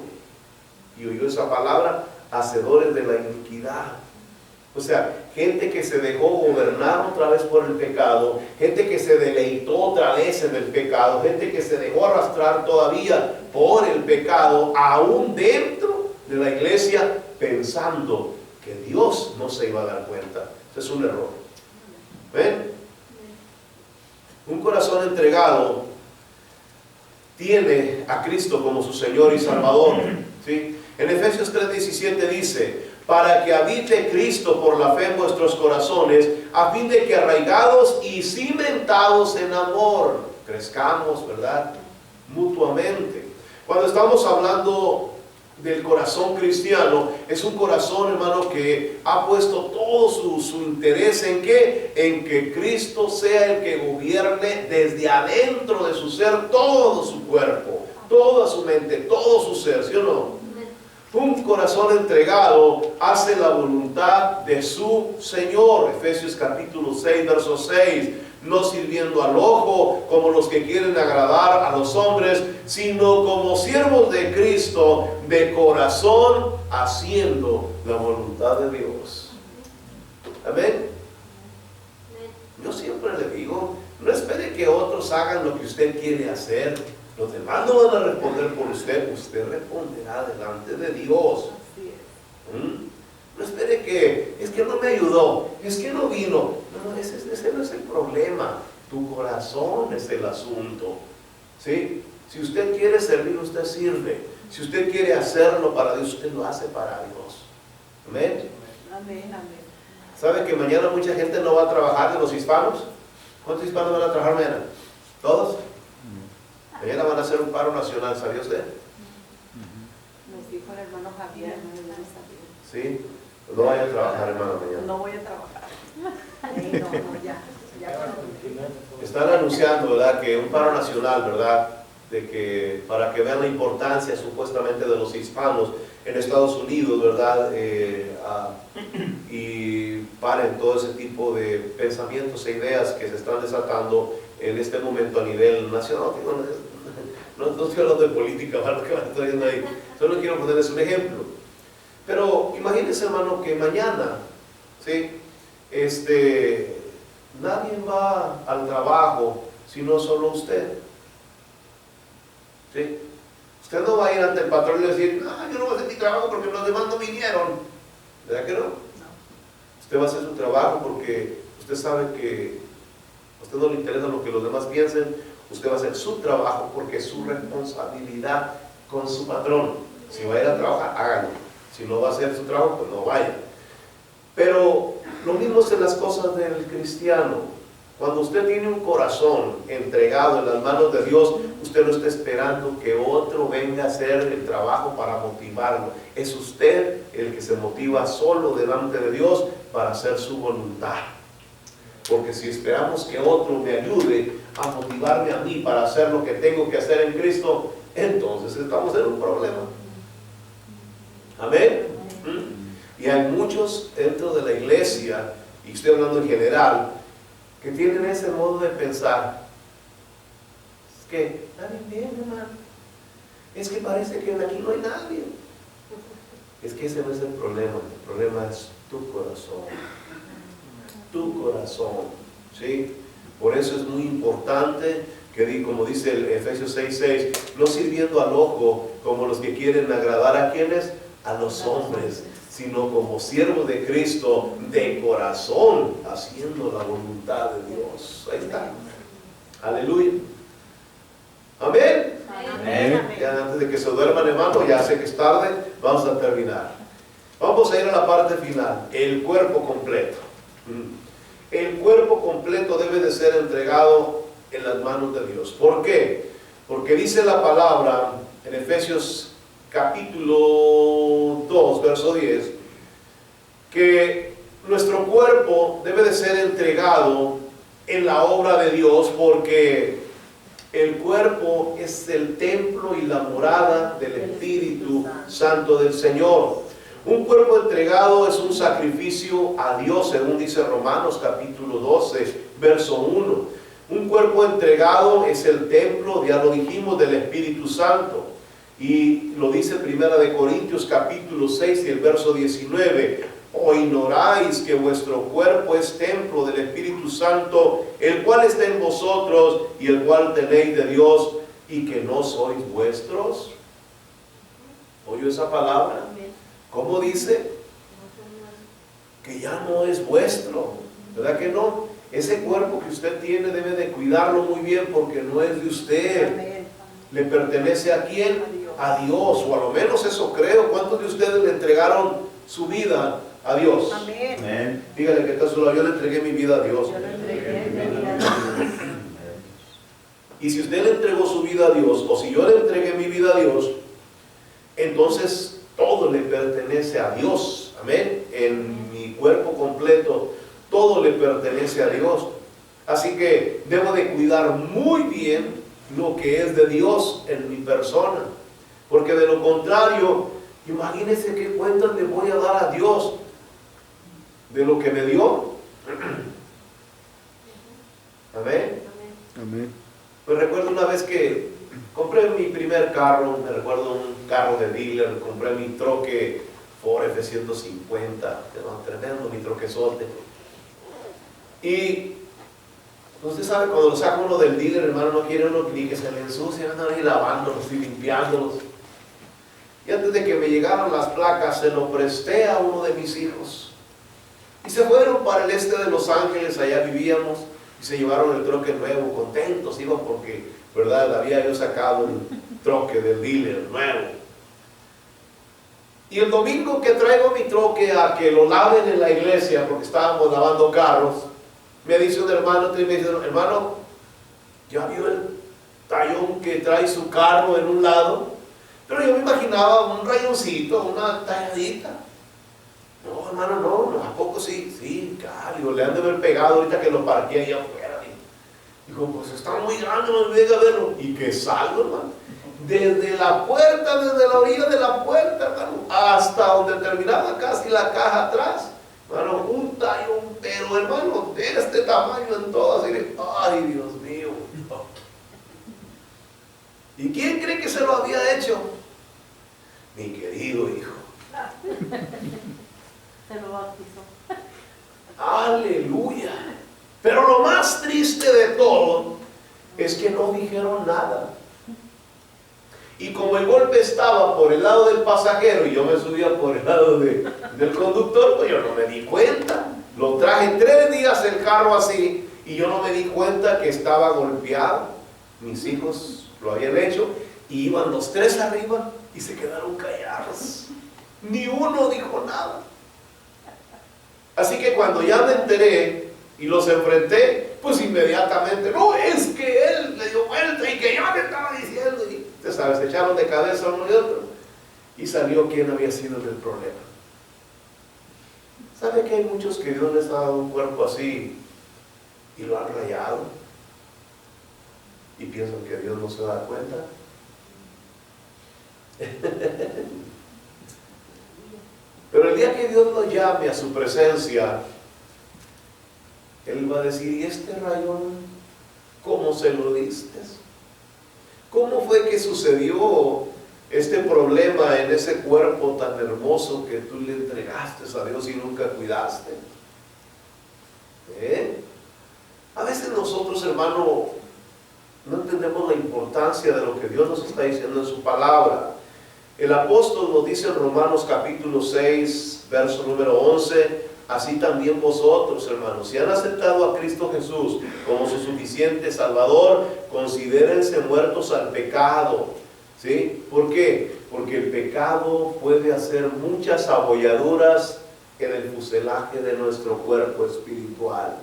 Y oyó esa palabra: hacedores de la iniquidad. O sea, gente que se dejó gobernar otra vez por el pecado, gente que se deleitó otra vez en el pecado, gente que se dejó arrastrar todavía por el pecado, aún dentro de la iglesia, pensando que Dios no se iba a dar cuenta. Ese es un error. ¿Ven? Un corazón entregado tiene a Cristo como su Señor y Salvador. ¿Sí? En Efesios 3:17 dice: para que habite Cristo por la fe en vuestros corazones, a fin de que arraigados y cimentados en amor, crezcamos, ¿verdad? Mutuamente. Cuando estamos hablando del corazón cristiano, es un corazón, hermano, que ha puesto todo su interés ¿en qué? En que Cristo sea el que gobierne desde adentro de su ser todo su cuerpo, toda su mente, todo su ser, ¿sí o no? Un corazón entregado hace la voluntad de su Señor. Efesios capítulo 6, verso 6. No sirviendo al ojo como los que quieren agradar a los hombres, sino como siervos de Cristo, de corazón, haciendo la voluntad de Dios. Amén. Yo siempre le digo, no espere que otros hagan lo que usted quiere hacer. Los demás no van a responder por usted, usted responderá delante de Dios. No espere que, es que no me ayudó, es que no vino. No, ese no es el problema. Tu corazón es el asunto. ¿Sí? Si usted quiere servir, usted sirve. Si usted quiere hacerlo para Dios, usted lo hace para Dios. Amén. Amén, amén. ¿Sabe que mañana mucha gente no va a trabajar de los hispanos? ¿Cuántos hispanos van a trabajar mañana? ¿Todos? Mañana van a hacer un paro nacional, ¿sabía usted? Nos dijo el hermano Javier, no le sabía. Sí, no vaya a trabajar, hermano, mañana. No voy a trabajar. No, ya. Están anunciando, ¿verdad?, que un paro nacional, ¿verdad?, de que para que vean la importancia supuestamente de los hispanos en Estados Unidos, ¿verdad?, y paren todo ese tipo de pensamientos e ideas que se están desatando en este momento a nivel nacional. No estoy hablando de política, ¿verdad?, que estoy viendo ahí. Solo quiero ponerles un ejemplo. Pero imagínense, hermano, que mañana, ¿sí?, nadie va al trabajo sino solo usted. ¿Sí? Usted no va a ir ante el patrón y decir, no, yo no voy a hacer mi trabajo porque los demás no vinieron. ¿Verdad que no? Usted va a hacer su trabajo porque usted sabe que a usted no le interesa lo que los demás piensen. Usted va a hacer su trabajo porque es su responsabilidad con su patrón. Si va a ir a trabajar, hágalo. Si no va a hacer su trabajo, pues no vaya. Pero lo mismo es en las cosas del cristiano. Cuando usted tiene un corazón entregado en las manos de Dios, usted no está esperando que otro venga a hacer el trabajo para motivarlo. Es usted el que se motiva solo delante de Dios para hacer su voluntad. Porque si esperamos que otro me ayude a motivarme a mí para hacer lo que tengo que hacer en Cristo, entonces estamos en un problema. Amén. Y hay muchos dentro de la iglesia, y estoy hablando en general, que tienen ese modo de pensar. Es que nadie viene, hermano. Es que parece que aquí no hay nadie. Es que ese no es el problema es tu corazón. Tu corazón. ¿Sí? Por eso es muy importante que, como dice el Efesios 6:6, no sirviendo al ojo como los que quieren agradar a quienes, a los hombres, sino como siervos de Cristo de corazón, haciendo la voluntad de Dios. Ahí está. Aleluya. Amén. Amén. Ya antes de que se duerman, hermano, ya sé que es tarde, vamos a terminar. Vamos a ir a la parte final, el cuerpo completo. El cuerpo completo debe de ser entregado en las manos de Dios. ¿Por qué? Porque dice la palabra en Efesios capítulo 2, verso 10, que nuestro cuerpo debe de ser entregado en la obra de Dios, porque el cuerpo es el templo y la morada del Espíritu Santo del Señor. Un cuerpo entregado es un sacrificio a Dios, según dice Romanos capítulo 12, verso 1. Un cuerpo entregado es el templo, ya lo dijimos, del Espíritu Santo. Y lo dice Primera de Corintios capítulo 6 y el verso 19. ¿O ignoráis que vuestro cuerpo es templo del Espíritu Santo, el cual está en vosotros y el cual tenéis de Dios, y que no sois vuestros? ¿Oyó esa palabra? ¿Cómo dice? Que ya no es vuestro. ¿Verdad que no? Ese cuerpo que usted tiene debe de cuidarlo muy bien, porque no es de usted. ¿Le pertenece a quién? A Dios, o a lo menos eso creo. ¿Cuántos de ustedes le entregaron su vida a Dios? Amén. Amén. Dígale que está solo, yo le entregué mi vida a Dios. Yo le entregué mi vida a Dios. Y si usted le entregó su vida a Dios, o si yo le entregué mi vida a Dios, entonces todo le pertenece a Dios. Amén. En mi cuerpo completo, todo le pertenece a Dios. Así que debo de cuidar muy bien lo que es de Dios en mi persona. Porque de lo contrario, imagínense qué cuentas le voy a dar a Dios de lo que me dio. Amén. Amén. Pues recuerdo una vez que compré mi primer carro, me recuerdo un carro de dealer, compré mi troque Ford F-150, tremendo mi troquezote. Y usted sabe, cuando lo saca uno del dealer, hermano, no quiere uno ni que se le ensucie, andan ahí lavándolos y limpiándolos. Y antes de que me llegaran las placas, se lo presté a uno de mis hijos. Y se fueron para el este de Los Ángeles, allá vivíamos, y se llevaron el troque nuevo, contentos, iban porque, ¿verdad?, había yo sacado el troque del dealer nuevo. Y el domingo que traigo mi troque a que lo laven en la iglesia, porque estábamos lavando carros, me dice un hermano, me dice, hermano, ¿ya vio el tallón que trae su carro en un lado? Pero yo me imaginaba un rayoncito, una talladita. No, hermano, no, ¿a poco sí? Sí, claro, le han de haber pegado ahorita que lo parqué allá afuera. Dijo, pues está muy grande, no me venga a verlo. Y que salgo, hermano, desde la puerta, desde la orilla de la puerta, hermano, hasta donde terminaba casi la caja atrás. Hermano, un tallón, pero hermano, de este tamaño en todas. Ay, Dios mío. ¿Y quién cree que se lo había hecho? Mi querido hijo. Se lo bautizó. Aleluya. Pero lo más triste de todo es que no dijeron nada. Y como el golpe estaba por el lado del pasajero y yo me subía por el lado del conductor, pues yo no me di cuenta. Lo traje 3 días el carro así y yo no me di cuenta que estaba golpeado. Mis hijos lo habían hecho y iban los 3 arriba y se quedaron callados. Ni uno dijo nada. Así que cuando ya me enteré y los enfrenté, pues inmediatamente, no, es que él le dio vuelta y que yo me estaba diciendo. Y usted sabe, se echaron de cabeza uno y otro. Y salió quién había sido el problema. ¿Sabe que hay muchos que Dios les ha dado un cuerpo así y lo han rayado? Y piensan que Dios no se da cuenta. Pero el día que Dios lo llame a su presencia, Él va a decir, ¿y este rayón cómo se lo diste? ¿Cómo fue que sucedió este problema en ese cuerpo tan hermoso que tú le entregaste a Dios y nunca cuidaste? A veces nosotros, hermano, no entendemos la importancia de lo que Dios nos está diciendo en su palabra. El apóstol nos dice en Romanos capítulo 6, verso número 11, así también vosotros, hermanos, si han aceptado a Cristo Jesús como su suficiente Salvador, considérense muertos al pecado. ¿Sí? ¿Por qué? Porque el pecado puede hacer muchas abolladuras en el fuselaje de nuestro cuerpo espiritual.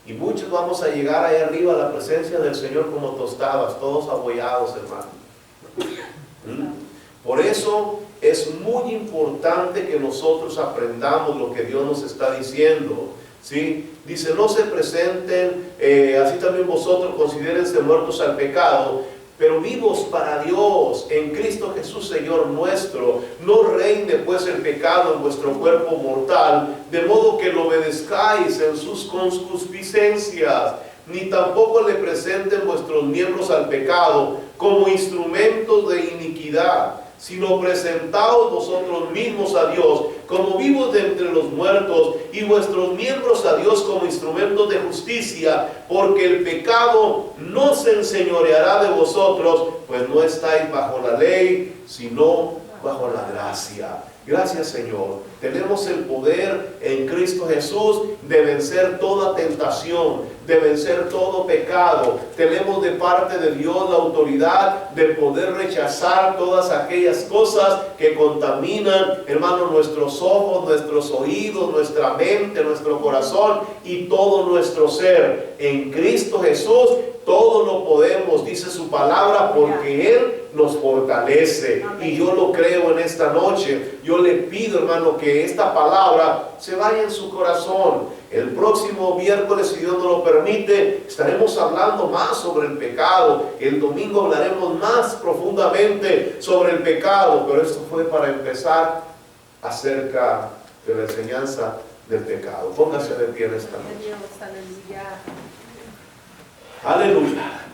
Y muchos vamos a llegar ahí arriba a la presencia del Señor como tostadas, todos abollados, hermano. Por eso es muy importante que nosotros aprendamos lo que Dios nos está diciendo. ¿Sí? Dice, no se presenten, así también vosotros considérense muertos al pecado, pero vivos para Dios en Cristo Jesús Señor nuestro. No reine pues el pecado en vuestro cuerpo mortal, de modo que lo obedezcáis en sus concupiscencias, ni tampoco le presenten vuestros miembros al pecado como instrumentos de iniquidad, sino presentaos vosotros mismos a Dios como vivos de entre los muertos, y vuestros miembros a Dios como instrumentos de justicia, porque el pecado no se enseñoreará de vosotros, pues no estáis bajo la ley, sino bajo la gracia. Gracias, Señor. Tenemos el poder en Cristo Jesús de vencer toda tentación, de vencer todo pecado. Tenemos de parte de Dios la autoridad de poder rechazar todas aquellas cosas que contaminan, hermano, nuestros ojos, nuestros oídos, nuestra mente, nuestro corazón y todo nuestro ser. En Cristo Jesús todo lo podemos, dice su palabra, porque Él nos fortalece. Y yo lo creo en esta noche. Yo le pido, hermano, que esta palabra se vaya en su corazón. El próximo miércoles, si Dios nos lo permite, estaremos hablando más sobre el pecado. El domingo hablaremos más profundamente sobre el pecado. Pero esto fue para empezar acerca de la enseñanza del pecado. Póngase de pie en esta noche. Aleluya. Aleluya.